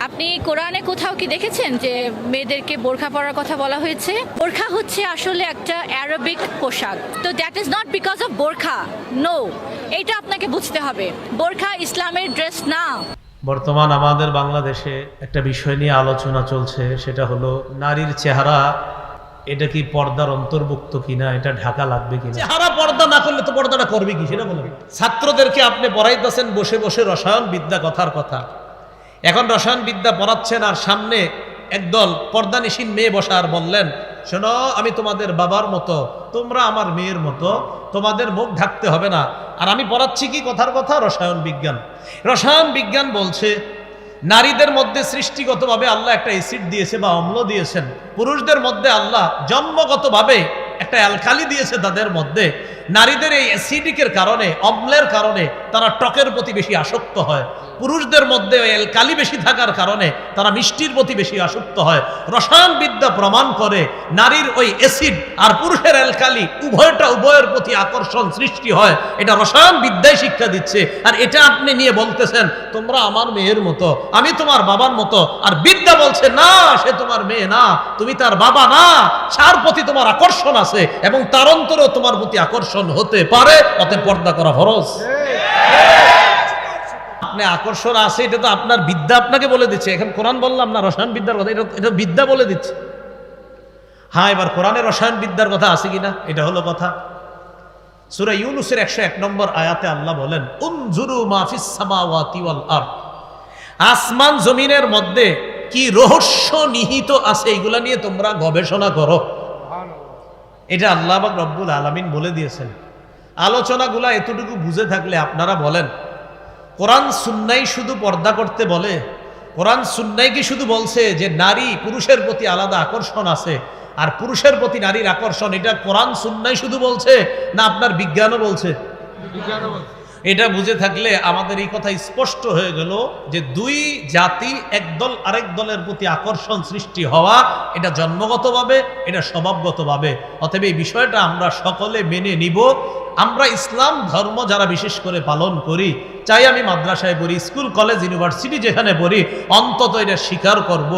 আপনি কোরআনে কোথাও কি দেখেছেন যে মেয়েদেরকে বোরখা পরার কথা বলা হয়েছে? বোরখা হচ্ছে আসলে একটা অ্যারাবিক পোশাক, তো that is not because of বোরখা, নো, এটা আপনাকে বুঝতে হবে। বোরখা ইসলামের ড্রেস না। বর্তমান আমাদের বাংলাদেশে একটা বিষয় নিয়ে আলোচনা চলছে, সেটা হলো নারীর চেহারা এটা কি পর্দার অন্তর্ভুক্ত কিনা, এটা ঢাকা লাগবে কিনা। চেহারা পর্দা না করলে তো পর্দাটা করবে কি সেটা বলবেন। ছাত্রদেরকে আপনি পড়াইতেছেন বসে বসে রসায়ন বিদ্যা, কথার কথা। এখন রসায়ন বিদ্যা পড়াচ্ছেন আর সামনে একদল পর্দানিসীন মেয়ে বসা, আর বললেন শোনো, আমি তোমাদের বাবার মতো, তোমরা আমার মেয়ের মতো, তোমাদের মুখ ঢাকতে হবে না। আর আমি পড়াচ্ছি কি কথার কথা, রসায়ন বিজ্ঞান। রসায়ন বিজ্ঞান বলছে নারীদের মধ্যে সৃষ্টিগতভাবে আল্লাহ একটা অ্যাসিড দিয়েছে বা অম্ল দিয়েছেন, পুরুষদের মধ্যে আল্লাহ জন্মগতভাবে একটা অ্যালকালি দিয়েছে তাদের মধ্যে। নারীদের এই অ্যাসিডিকের কারণে, অম্লের কারণে তারা টকের প্রতি বেশি আসক্ত হয়। পুরুষদের মধ্যে ওই অ্যালকালি বেশি থাকার কারণে তারা মিষ্টির প্রতি বেশি আসক্ত হয়। রসায়ন বিদ্যা প্রমাণ করে নারীর ওই অ্যাসিড আর পুরুষের অ্যালকালি উভয়ের প্রতি আকর্ষণ সৃষ্টি হয়। এটা রসায়ন বিদ্যায় শিক্ষা দিচ্ছে। আর এটা আপনি নিয়ে বলতেছেন তোমরা আমার মেয়ের মতো, আমি তোমার বাবার মতো। আর বিদ্যা বলছে না, সে তোমার মেয়ে না, তুমি তার বাবা না, তার প্রতি তোমার আকর্ষণ আছে এবং তার অন্তরেও তোমার প্রতি আকর্ষণ হতে পারে, অতএব পর্দা করা ফরজ। আপনি আকর্ষণ আছে, এটা তো আপনার বিদ্যা আপনাকে বলে দিচ্ছে। এখন কোরআন বললাম না রসায়ন বিদ্যার কথা, এটা বিদ্যা বলে দিচ্ছে। হ্যাঁ, এবার কোরআনের রসায়ন বিদ্যার কথা আছে কিনা এটা হলো কথা। সূরা ইউনূসের 101 নম্বর আয়াতে আল্লাহ বলেন উনজুরু মা ফিস সামাওয়াতি ওয়াল আরদ, আসমান জমিনের মধ্যে কি রহস্য নিহিত আছে এগুলা নিয়ে তোমরা গবেষণা করো। এটা আল্লাহ পাক রব্বুল আলামিন বলে দিয়েছেন। আলোচনাগুলা এতটুকু বুঝে থাকলে আপনারা বলেন কোরআন সুন্নাহ শুধু পর্দা করতে বলে? কোরআন সুন্নাহ কি শুধু বলছে যে নারী পুরুষের প্রতি আলাদা আকর্ষণ আছে আর পুরুষের প্রতি নারীর আকর্ষণ, এটা কোরআন সুন্নাহ শুধু বলছে না আপনার বিজ্ঞানও বলছে? এটা বুঝে থাকলে আমাদের এই কথা স্পষ্ট হয়ে গেল যে দুই জাতি একদল আরেক দলের প্রতি আকর্ষণ সৃষ্টি হওয়া এটা জন্মগতভাবে, এটা স্বভাবগতভাবে। অতএব এই বিষয়টা আমরা সকলে মেনে নিব। আমরা ইসলাম ধর্ম যারা বিশেষ করে পালন করি, চাই আমি মাদ্রাসায় পড়ি, স্কুল কলেজ ইউনিভার্সিটি যেখানে পড়ি, অন্তত এটা স্বীকার করব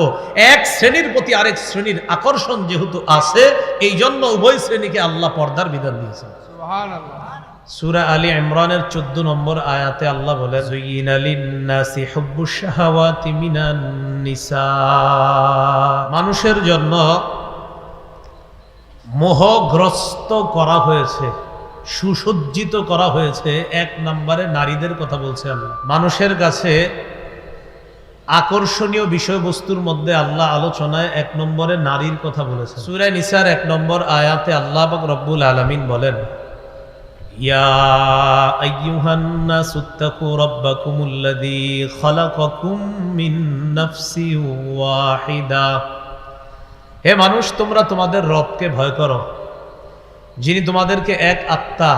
এক শ্রেণীর প্রতি আরেক শ্রেণীর আকর্ষণ যেহেতু আছে, এই জন্য উভয় শ্রেণীকে আল্লাহ পর্দার বিধান দিয়েছেন। সুবহানাল্লাহ। সূরা আলী ইমরানের 14 নম্বর আয়াতে আল্লাহ বলেন যুইনা লিন-নাসি হুব্বুশ শাহাওয়াতি মিনান নিসা, মানুষের জন্য মোহগ্রস্ত করা হয়েছে, সুসজ্জিত করা হয়েছে। এক নম্বরে নারীদের কথা বলছে আল্লাহ। মানুষের কাছে আকর্ষণীয় বিষয়বস্তুর মধ্যে আল্লাহ আলোচনায় 1 নম্বরে নারীর কথা বলেছে। সূরা নিসার 1 নম্বর আয়াতে আল্লাহ পাক রব্বুল আলামিন বলেন ইয়া আইয়ুহান নাসুত্তাকু রাব্বাকুমুল্লাযী খালাকাকুম মিন নাফসিন ওয়াহিদা, হে মানুষ তোমরা তোমাদের রবকে ভয় করো, যিনি তোমাদেরকে এক আত্মা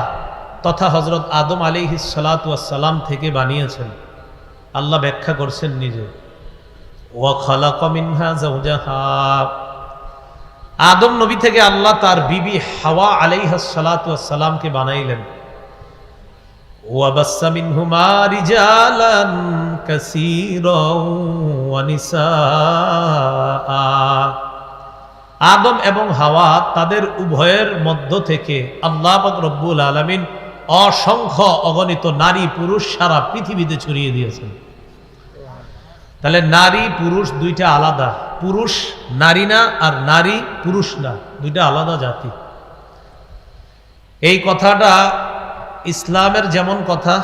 তথা হযরত আদম আলাইহিস সালাতু ওয়াস সালাম থেকে বানিয়েছেন। আল্লাহ ব্যাখ্যা করছেন নিজে, ওয়া খালাকা মিনহা যাওজাহা, আদম নবী থেকে আল্লাহ তার বিবি হাওয়া আলাইহিস সালাতু ওয়াস সালামকে বানাইলেন। ওয়া বাসসা মিনহুমা রিজালান কাসীরান ওয়া নিসাআ, আদম এবং হাওয়া তাদের উভয়ের মধ্য থেকে আল্লাহ পাক রব্বুল আলামিন অসংখ্য অগণিত নারী পুরুষ সারা পৃথিবীতে ছড়িয়ে দিয়েছেন। তাহলে নারী পুরুষ দুইটা আলাদা, পুরুষ নারী না আর নারী পুরুষ না, দুইটা আলাদা জাতি। এই কথাটা ইসলামের যেমন কথা,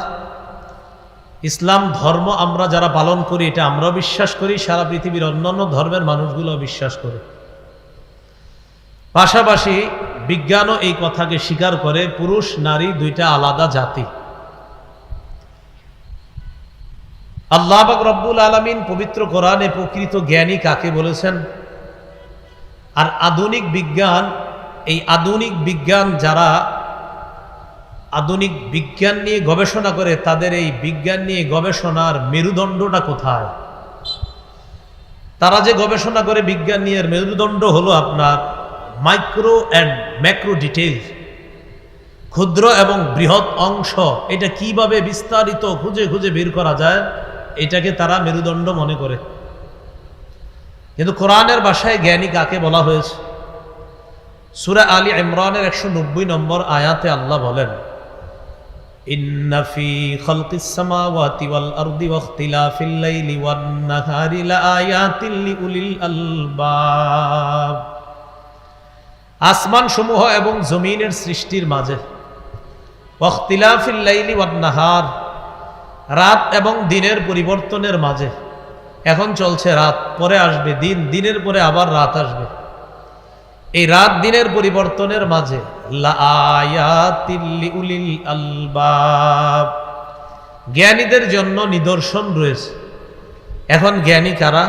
ইসলাম ধর্ম আমরা যারা পালন করি এটা আমরাও বিশ্বাস করি, সারা পৃথিবীর অন্যান্য ধর্মের মানুষগুলো বিশ্বাস করে। পাশাপাশি বিজ্ঞানও এই কথাকে স্বীকার করে, পুরুষ নারী দুইটা আলাদা জাতি। আল্লাহ পাক রব্বুল আলামিন পবিত্র কোরআনে প্রকৃত জ্ঞানী কাকে বলেছেন। আর আধুনিক বিজ্ঞান, এই আধুনিক বিজ্ঞান যারা আধুনিক বিজ্ঞান নিয়ে গবেষণা করে, তাদের এই বিজ্ঞান নিয়ে গবেষণার মেরুদণ্ডটা কোথায়? তারা যে গবেষণা করে বিজ্ঞান নিয়ে, মেরুদণ্ড হলো আপনার মাইক্রো অ্যান্ড ম্যাক্রো ডিটেইল, ক্ষুদ্র এবং বৃহৎ অংশ। এটা কিভাবে বিস্তারিত খুঁজে খুঁজে বের করা যায়, এটাকে তারা মেরুদণ্ড মনে করে। কিন্তু কোরআনের ভাষায় জ্ঞানী কাকে বলা হয়েছে? সূরা আলী ইমরানের 190 নম্বর আয়াতে আল্লাহ বলেন, ইন্না ফি খালকিস সামাওয়াতি ওয়াল আরদি ওয়া ইখতিলাফিল লাইলি ওয়ান নাহারি লাআয়াতিন লিউলিল আলবাব। আসমান সমূহ এবং জমিনের সৃষ্টির মাঝে, ওয়া ইখতিলাফিল লাইলি ওয়ান নাহার, রাত এবং দিনের পরিবর্তনের মাঝে, এখন চলছে রাত, পরে আসবে দিন, দিনের পরে আবার রাত আসবে, এই রাত দিনের পরিবর্তনের মাঝে লাআয়াতিল লিউলিল আলবাব, জ্ঞানীদের জন্য নিদর্শন রয়েছে। এখন জ্ঞানী কারা?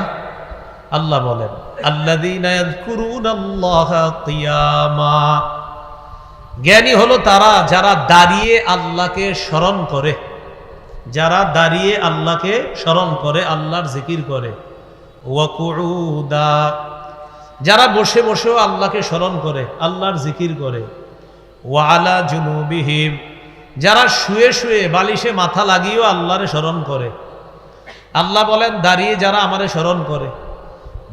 আল্লাহ বলেন, আল্লাযীনা ইয়াযকুরুনাল্লাহা কিয়ামা, জ্ঞানী হলো তারা যারা দাঁড়িয়ে আল্লাহকে স্মরণ করে, যারা দাঁড়িয়ে আল্লাহকে স্মরণ করে, আল্লাহর জিকির করে। ওয়া কুউদা, যারা বসে বসেও আল্লাহকে স্মরণ করে, আল্লাহর জিকির করে। ওয়া আলা জুনুবিহিম, যারা শুয়ে শুয়ে বালিশে মাথা লাগিয়েও আল্লাহরে স্মরণ করে। আল্লাহ বলেন, দাঁড়িয়ে যারা আমারে স্মরণ করে,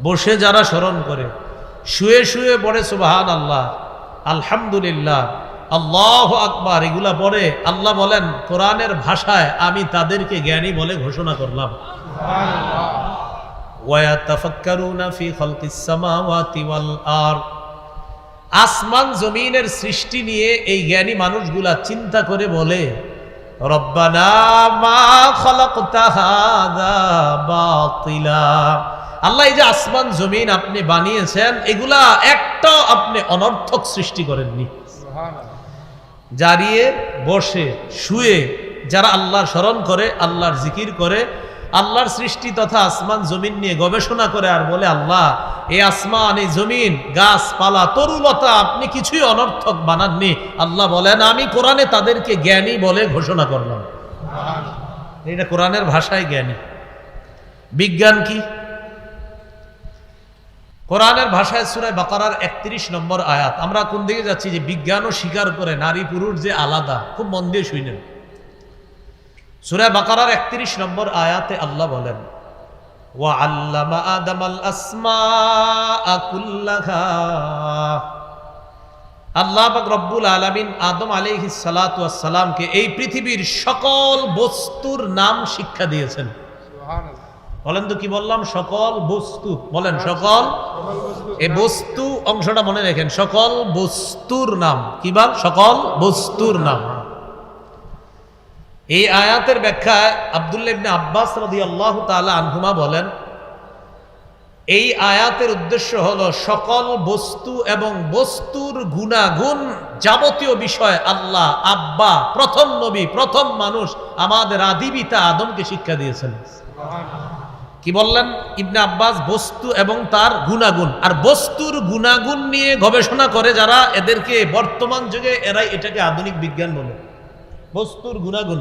বসে যারা স্মরণ করে, শুয়ে শুয়ে পড়ে সুবহানাল্লাহ, আলহামদুলিল্লাহ, আল্লাহু আকবার, এগুলা পড়ে, আল্লাহ বলেন কোরআনের ভাষায় আমি তাদেরকে জ্ঞানী বলে ঘোষণা করলাম। ওয়ায়াতাফাক্কারুনা ফি খালকিস সামাওয়াতি ওয়াল আরদ, আসমান জমিনের সৃষ্টি নিয়ে এই জ্ঞানী মানুষগুলা চিন্তা করে বলে, রব্বানা মা খালাকতা হাযা বাতিলা, আল্লাহ এই যে আসমান জমিন আপনি বানিয়েছেন, এগুলা একটাও আপনি অনর্থক সৃষ্টি করেননি। দাঁড়িয়ে বসে শুয়ে যারা আল্লাহর স্মরণ করে, আল্লাহর জিকির করে, আল্লাহর সৃষ্টি তথা আসমান জমিন নিয়ে গবেষণা করে আর বলে, আল্লাহ এই আসমান, এই জমিন, গাছপালা, তরুলতা আপনি কিছুই অনর্থক বানাননি। আল্লাহ বলেন আমি কোরআনে তাদেরকে জ্ঞানী বলে ঘোষণা করলাম। এটা কোরআনের ভাষায় জ্ঞানী। বিজ্ঞান কি? কোরআনের ভাষায় সূরা বাকারার 31 নম্বর আয়াত। আমরা কোন দিকে যাচ্ছি? যে বিজ্ঞানও স্বীকার করে নারী পুরুষ যে আলাদা। খুব মন দিয়ে শুনেন। সূরা বাকারার 31 নম্বর আয়াতে আল্লাহ বলেন, ওয়া আল্লামা আদামাল আসমাআ কুল্লাহা, আল্লাহ পাক রব্বুল আলামিন আদম আলাইহিস সালাতু ওয়াস সালামকে এই পৃথিবীর সকল বস্তুর নাম শিক্ষা দিয়েছেন। সুবহানাল্লাহ। বলেন তো কি বললাম? সকল বস্তু। বলেন সকল, এই বস্তু অংশটা মনে রাখেন, সকল বস্তুর নাম। কি বল? সকল বস্তুর নাম। এই আয়াতের ব্যাখ্যায় আব্দুল্লাহ ইবনে আব্বাস রাদিয়াল্লাহু তাআলা আনহুমা বলেন, এই আয়াতের উদ্দেশ্য হলো সকল বস্তু এবং বস্তুর গুণাগুণ, যাবতীয় বিষয় আল্লাহ আব্বা, প্রথম নবী, প্রথম মানুষ, আমাদের আদি পিতা আদমকে শিক্ষা দিয়েছেন। কি বললেন ইবনে আব্বাস? বস্তু এবং তার গুণাগুণ। আর বস্তুর গুণাগুণ নিয়ে গবেষণা করে যারা, এদেরকে বর্তমান যুগে এরাই এটাকে আধুনিক বিজ্ঞান বলে। বস্তুর গুণাগুণ।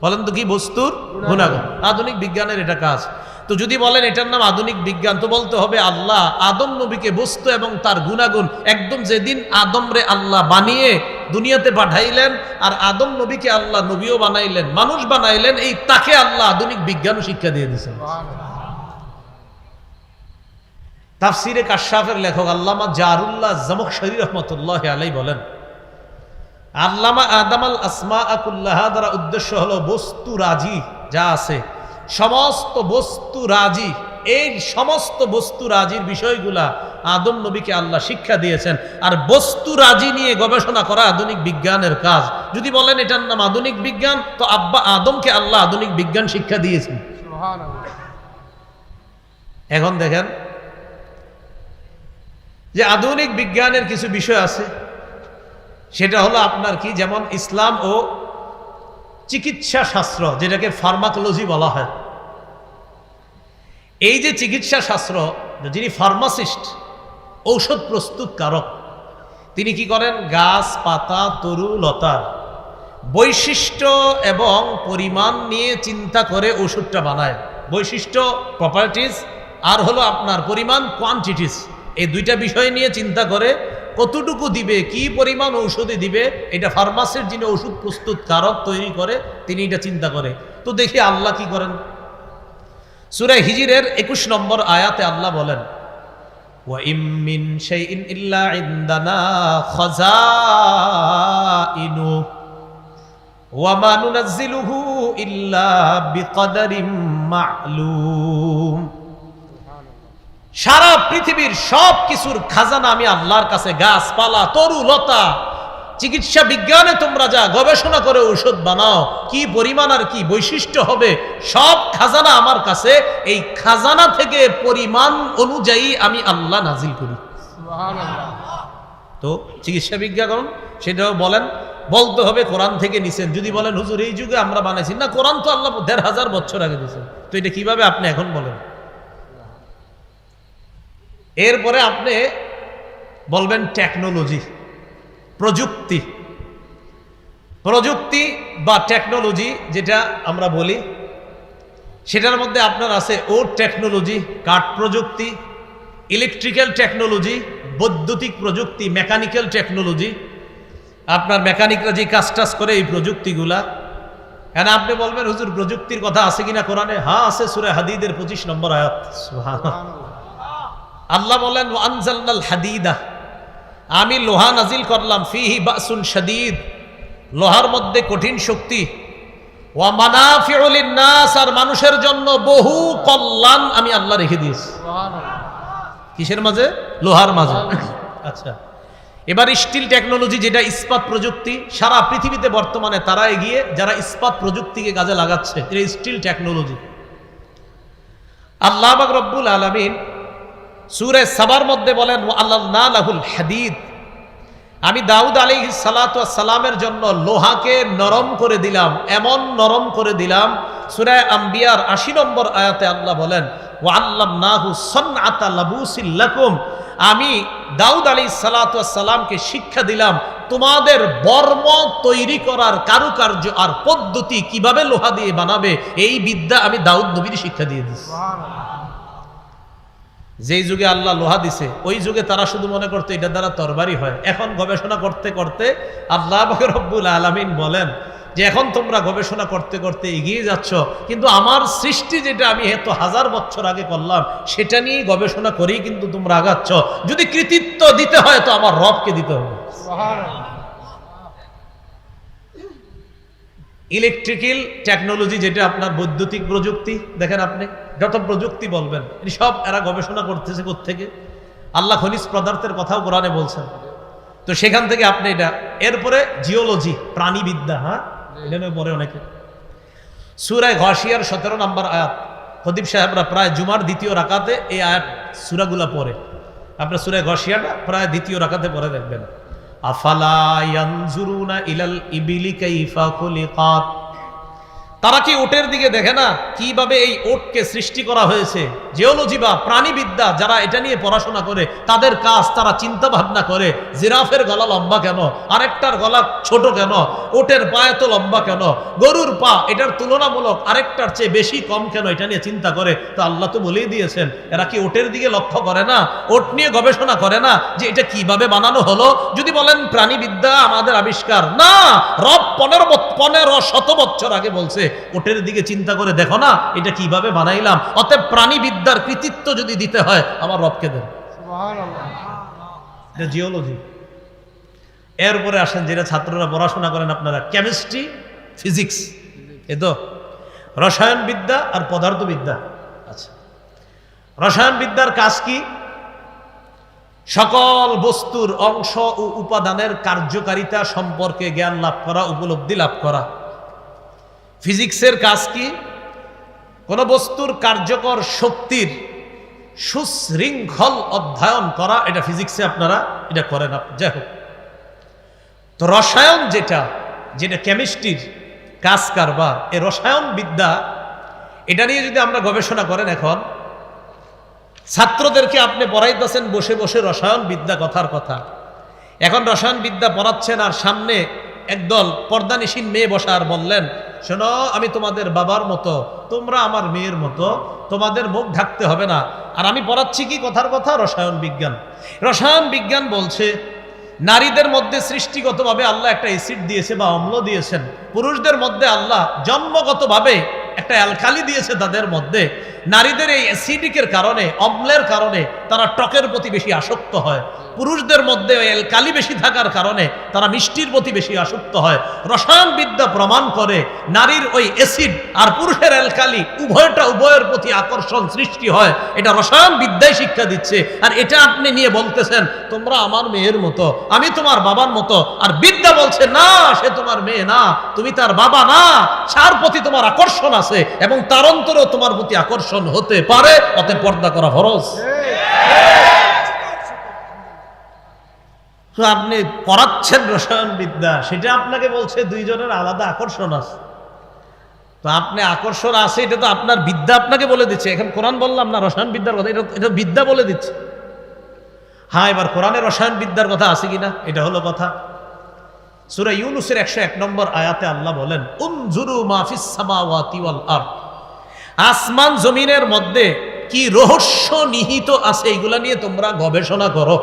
বলেন তো কি? বস্তুর গুণাগুণ। আধুনিক বিজ্ঞানের এটা কাজ। তো যদি বলেন এটার নাম আধুনিক বিজ্ঞান, তো বলতে হবে আল্লাহ আদম নবীকে বস্তু এবং তার গুণাগুণ, একদম যেদিন আদমরে আল্লাহ বানিয়ে দুনিয়াতে পাঠাইলেন আর আদম নবীকে আল্লাহ নবীও বানাইলেন, মানুষ বানাইলেন, এই তাকে আল্লাহ আধুনিক বিজ্ঞানও শিক্ষা দিয়ে দিয়েছেন। তাফসিরে কাশফের লেখক আল্লামা জারুল্লাহ জামখশরী রাহমাতুল্লাহি আলাইহি বলেন, আল্লামা আদামাল আসমাআ কুল্লাহা দ্বারা উদ্দেশ্য হলো বস্তু রাজি যা আছে, সমস্ত বস্তু রাজি, এই সমস্ত বস্তু রাজির বিষয়গুলা আদম নবীকে আল্লাহ শিক্ষা দিয়েছেন। আর বস্তু রাজি নিয়ে গবেষণা করা আধুনিক বিজ্ঞানের কাজ। যদি বলেন এটার নাম আধুনিক বিজ্ঞান, তো আব্বা আদমকে আল্লাহ আধুনিক বিজ্ঞান শিক্ষা দিয়েছেন। এখন দেখেন যে আধুনিক বিজ্ঞানের কিছু বিষয় আছে, সেটা হলো আপনার কি, যেমন ইসলাম ও চিকিৎসা শাস্ত্র, যেটাকে ফার্মাকোলজি বলা হয়। এই যে চিকিৎসা শাস্ত্র, যিনি ফার্মাসিস্ট, ঔষধ প্রস্তুতকারক, তিনি কি করেন? গাছ পাতা তরু লতার বৈশিষ্ট্য এবং পরিমাণ নিয়ে চিন্তা করে ওষুধটা বানায়। বৈশিষ্ট্য প্রপার্টিজ, আর হলো আপনার পরিমাণ কোয়ান্টিটিস, এই দুইটা বিষয় নিয়ে চিন্তা করে কতটুকু দিবে, কি পরিমাণ ঔষধে দিবে, এটা ফার্মাসির যিনি ওষুধ প্রস্তুতকারক তৈরি করে তিনি এটা চিন্তা করে। তো দেখি আল্লাহ কি করেন। সূরা হিজরের 21 নম্বর আয়াতে আল্লাহ বলেন, ওয়া ইম মিন শাইইন ইল্লা ইনদানা খাযাইনু ওয়া মা নুনাজ্জিলুহু ইল্লা বিকদারিম মা'লুম। সারা পৃথিবীর সব কিছুর খাজানা আমি আল্লাহর কাছে, গাছপালা, তরু লতা, চিকিৎসা বিজ্ঞানে তোমরা যা গবেষণা করে ঔষধ বানাও, কি পরিমাণ আর কি বৈশিষ্ট্য হবে, সব খাজানা আমার কাছে। এই খাজানা থেকে পরিমাণ অনুযায়ী আমি আল্লাহ নাজিল করি। তো চিকিৎসা বিজ্ঞান সেটাও বলতে হবে কোরআন থেকে নিছেন। যদি বলেন হুজুর এই যুগে আমরা বানাইছি না, কোরআন তো আল্লাহ ১৫০০ বছর আগে দিয়েছেন, তো এটা কিভাবে আপনি এখন বলেন? এরপরে আপনি বলবেন টেকনোলজি, প্রযুক্তি। প্রযুক্তি বা টেকনোলজি যেটা আমরা বলি, সেটার মধ্যে আপনার আছে ওট টেকনোলজি, কাঠ প্রযুক্তি, ইলেকট্রিক্যাল টেকনোলজি, বৈদ্যুতিক প্রযুক্তি, মেকানিক্যাল টেকনোলজি। আপনার মেকানিকরা যে কাজ টাজ করে এই প্রযুক্তিগুলা। কেন আপনি বলবেন হুজুর প্রযুক্তির কথা আছে কিনা কোরআনে? হ্যাঁ আছে, সূরা হাদীদের ২৫ নম্বর আয়াত। সুবহানাল্লাহ। আল্লাহ বলেন ওয়া আনজালনাল হাদিদা, আমি লোহা নাজিল করলাম, ফিহি বাসুন শাদীদ, লোহার মধ্যে কঠিন শক্তি, ওয়া মানাফিউ লিন-নাস, আর মানুষের জন্য বহু কল্যাণ আমি আল্লাহ রেখে দিয়েছি। কিসের মাঝে? লোহার মাঝে। আচ্ছা, এবার স্টিল টেকনোলজি, যেটা ইস্পাত প্রযুক্তি। সারা পৃথিবীতে বর্তমানে তারা এগিয়ে যারা ইস্পাত প্রযুক্তিকে কাজে লাগাচ্ছে, এটা স্টিল টেকনোলজি। আল্লাহ পাক রব্বুল আলামিন সূরা সাবার মধ্যে বলেন ওয়া আল্লানা লাহুল হাদিদ, আমি দাউদ আলাইহিস সালাতু ওয়াস সালামের জন্য লোহাকে নরম করে দিলাম, এমন নরম করে দিলাম। সূরা আম্বিয়ার ৮০ নম্বর আয়াতে আল্লাহ বলেন ওয়া আল্লামনাহু সানআতা লাবুসিল লাকুম, আমি দাউদ আলাইহিস সালাতু ওয়াস সালামকে শিক্ষা দিলাম তোমাদের বর্ম তৈরি করার কারুকার্য আর পদ্ধতি, কিভাবে লোহা দিয়ে বানাবে, এই বিদ্যা আমি দাউদ নবীর শিক্ষা দিয়ে দিয়েছি। যেই যুগে আল্লাহ লোহা দিছে, ওই যুগে তারা শুধু মনে করতে এটা দ্বারা তরবারি হয়। এখন গবেষণা করতে করতে আল্লাহ পাক রব্বুল আলামিন বলেন যে এখন তোমরা গবেষণা করতে করতে এগিয়ে যাচ্ছ, কিন্তু আমার সৃষ্টি যেটা আমি এত হাজার বছর আগে করলাম সেটা নিয়ে গবেষণা করেই কিন্তু তোমরা আগাচ্ছ। যদি কৃতিত্ব দিতে হয় তো আমার রবকে দিতে হবে। ইলেকট্রিক্যাল টেকনোলজি, যেটা আপনার বৈদ্যুতিক প্রযুক্তি, দেখেন আপনি যত প্রযুক্তি বলবেন সব এরা গবেষণা করতেছে কোত্থেকে? আল্লাহ খনিজ পদার্থের কথাও কোরআনে বলছেন, তো সেখান থেকে আপনি এটা। এরপরে জিওলজি, প্রাণীবিদ্যা। হ্যাঁ, এটা নিয়ে পরে অনেকে সূরা গাশিয়ার ১৭ নম্বর আয়াত, খতিব সাহেবরা প্রায় জুমার দ্বিতীয় রাকাতে এই আয়াত সূরাগুলা পড়ে। আপনার সূরা গাশিয়াটা প্রায় দ্বিতীয় রাকাতে পড়ে দেখবেন। আফালা ইয়ানজুরুনা ইলাল ইবিলি কাইফা খুলিকাত, তারা কি ওটের দিকে দেখে না কিভাবে এই ওটকে সৃষ্টি করা হয়েছে? জিওলজি বা প্রাণীবিদ্যা যারা এটা নিয়ে পড়াশোনা করে তাদের কাজ, তারা চিন্তা ভাবনা করে জিরাফের গলা লম্বা কেন, আরেকটার গলা ছোট কেন, ওটের পা এত লম্বা কেন, গরুর পা এটার তুলনামূলক আরেকটার চেয়ে বেশি কম কেন, এটা নিয়ে চিন্তা করে। তো আল্লাহ তো বলেই দিয়েছেন, এরা কি ওটের দিকে লক্ষ্য করে না? ওট নিয়ে গবেষণা করে না যে এটা কিভাবে বানানো হলো? যদি বলেন প্রাণীবিদ্যা আমাদের আবিষ্কার, না, রব ১৫০০ বছর আগে বলছে ওটের দিকে চিন্তা করে দেখো না এটা কিভাবে বানাইলাম। অতএব প্রাণীবিদ্যার কৃতিত্ব যদি দিতে হয় আমার রবকে দেন। এটা জিওলজি। এরপরে আসেন যেটা ছাত্ররা পড়াশোনা করেন আপনারা, কেমিস্ট্রি, ফিজিক্স, এ তো রসায়নবিদ্যা আর পদার্থবিদ্যা। আচ্ছা, রসায়নবিদ্যার কাজ কি? সকল বস্তুর অংশ ও উপাদানের কার্যকারিতা সম্পর্কে জ্ঞান লাভ করা, উপলব্ধি লাভ করা। ফিজিক্সের কাজ কি? কোন বস্তুর কার্যকর শক্তির সুশৃঙ্খল অধ্যয়ন করা, এটা ফিজিক্সে আপনারা এটা করেন। যাই হোক, তো রসায়ন যেটা কেমিস্ট্রির কাজ কারবার, এই রসায়ন বিদ্যা এটা নিয়ে যদি আমরা গবেষণা করেন, এখন ছাত্রদেরকে আপনি পড়াইতেছেন বসে বসে রসায়ন বিদ্যা, কথার কথা। এখন রসায়ন বিদ্যা পড়াচ্ছেন আর সামনে একদল পর্দানিসীন মেয়ে বসা, আর বললেন শোনো আমি তোমাদের বাবার মতো, তোমরা আমার মেয়ের মতো, তোমাদের মুখ ঢাকতে হবে না। আর আমি পড়াচ্ছি কি? কথার কথা, রসায়ন বিজ্ঞান। রসায়ন বিজ্ঞান বলছে নারীদের মধ্যে সৃষ্টিগতভাবে আল্লাহ একটা অ্যাসিড দিয়েছে বা অম্ল দিয়েছেন, পুরুষদের মধ্যে আল্লাহ জন্মগতভাবে একটা অ্যালকালি দিয়েছে তাদের মধ্যে। নারীদের এই অ্যাসিডিকের কারণে, অম্লের কারণে তারা টকের প্রতি বেশি আসক্ত হয়। পুরুষদের মধ্যে ওই অ্যালকালি বেশি থাকার কারণে তারা মিষ্টির প্রতি বেশি আসক্ত হয়। রসায়নবিদ্যা প্রমাণ করে নারীর ওই অ্যাসিড আর পুরুষের অ্যালকালি উভয়ের প্রতি আকর্ষণ সৃষ্টি হয়। এটা রসায়নবিদ্যায় শিক্ষা দিচ্ছে। আর এটা আপনি নিয়ে বলতেছেন তোমরা আমার মেয়ের মতো, আমি তোমার বাবার মতো। আর বিদ্যা বলছে না, সে তোমার মেয়ে না, তুমি তার বাবা না, তার প্রতি তোমার আকর্ষণ আছে এবং তার অন্তরেও তোমার প্রতি আকর্ষণ হতে পারে, অতএব পর্দা করা ফরজ। তো আপনি পড়াচ্ছেন রসায়ন বিদ্যা, সেটা আপনাকে বলছে দুইজনের আলাদা আকর্ষণ আছে। তো আপনি আকর্ষণ আছে, এটা তো আপনার বিদ্যা আপনাকে বলে দিচ্ছে। এখন কোরআন বললাম না রসায়ন বিদ্যার কথা, এটা বিদ্যা বলে দিচ্ছে। হ্যাঁ, এবার কোরআনে রসায়ন বিদ্যার কথা আছে কিনা এটা হলো কথা। সূরা ইউনূসের 101 নম্বর আয়াতে আল্লাহ বলেন, উনজুরু মা ফিস সামাওয়াতি ওয়াল আরদ, আসমান জমিনের মধ্যে কি রহস্য নিহিত আছে এগুলা নিয়ে তোমরা গবেষণা করো।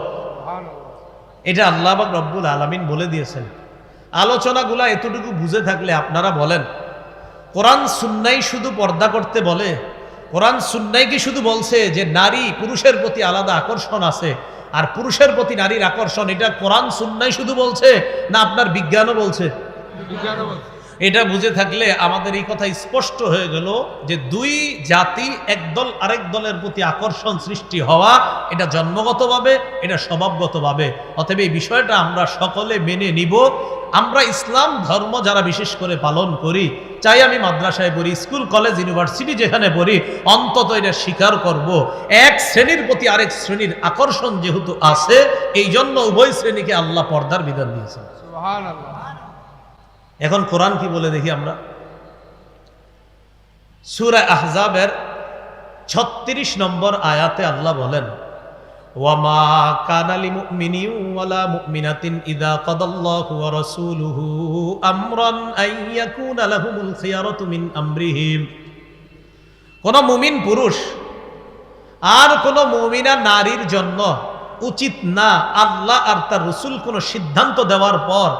এটা আল্লাহ পাক রব্বুল আলামিন বলে দিয়েছেন। আলোচনাগুলা এতটুকু বুঝে থাকলে আপনারা বলেন, কোরআন সুন্নাহ শুধু পর্দা করতে বলে? কোরআন সুন্নাহ কি শুধু বলছে যে নারী পুরুষের প্রতি আলাদা আকর্ষণ আছে আর পুরুষের প্রতি নারীর আকর্ষণ, এটা কোরআন সুন্নাহ শুধু বলছে না আপনার বিজ্ঞানও বলছে? এটা বুঝে থাকলে আমাদের এই কথা স্পষ্ট হয়ে গেল যে দুই জাতি একদল আরেক দলের প্রতি আকর্ষণ সৃষ্টি হওয়া এটা জন্মগতভাবে, এটা স্বভাবগতভাবে। অতএব এই বিষয়টা আমরা সকলে মেনে নিব। আমরা ইসলাম ধর্ম যারা বিশেষ করে পালন করি, চাই আমি মাদ্রাসায় পড়ি, স্কুল কলেজ ইউনিভার্সিটি যেখানে পড়ি, অন্তত এটা স্বীকার করব এক শ্রেণীর প্রতি আরেক শ্রেণীর আকর্ষণ যেহেতু আছে, এই জন্য উভয় শ্রেণীকে আল্লাহ পর্দার বিধান দিয়েছেন। সুবহানাল্লাহ। এখন কোরআন কি বলে দেখি আমরা। সূরা আহজাবের 36 নম্বর আয়াতে আল্লাহ বলেন, ওয়ামা কানা লিমুমিনিন ওয়ালা মুমিনাতিন ইযা কাদাল্লাহু ওয়া রাসূলুহু আমরান আইয়াকুনা লাহুমুল খিয়ারাতু মিন আমরিহিম। কোন মুমিন পুরুষ আর কোন মুমিনা নারীর জন্য উচিত না আল্লাহ আর তার রাসূল কোন সিদ্ধান্ত দেওয়ার পর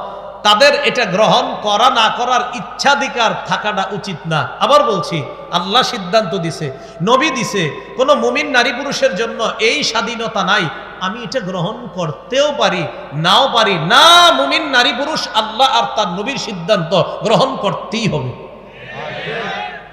তাদের এটা গ্রহণ করা না করার ইচ্ছাধিকার থাকাটা উচিত না। আবার বলছি, আল্লাহ সিদ্ধান্ত দিছে, নবী দিছে, কোনো মুমিন নারী পুরুষের জন্য এই স্বাধীনতা নাই আমি এটা গ্রহণ করতেও পারি নাও পারি না। মুমিন নারী পুরুষ আল্লাহ আর তার নবীর সিদ্ধান্ত গ্রহণ করতেই হবে।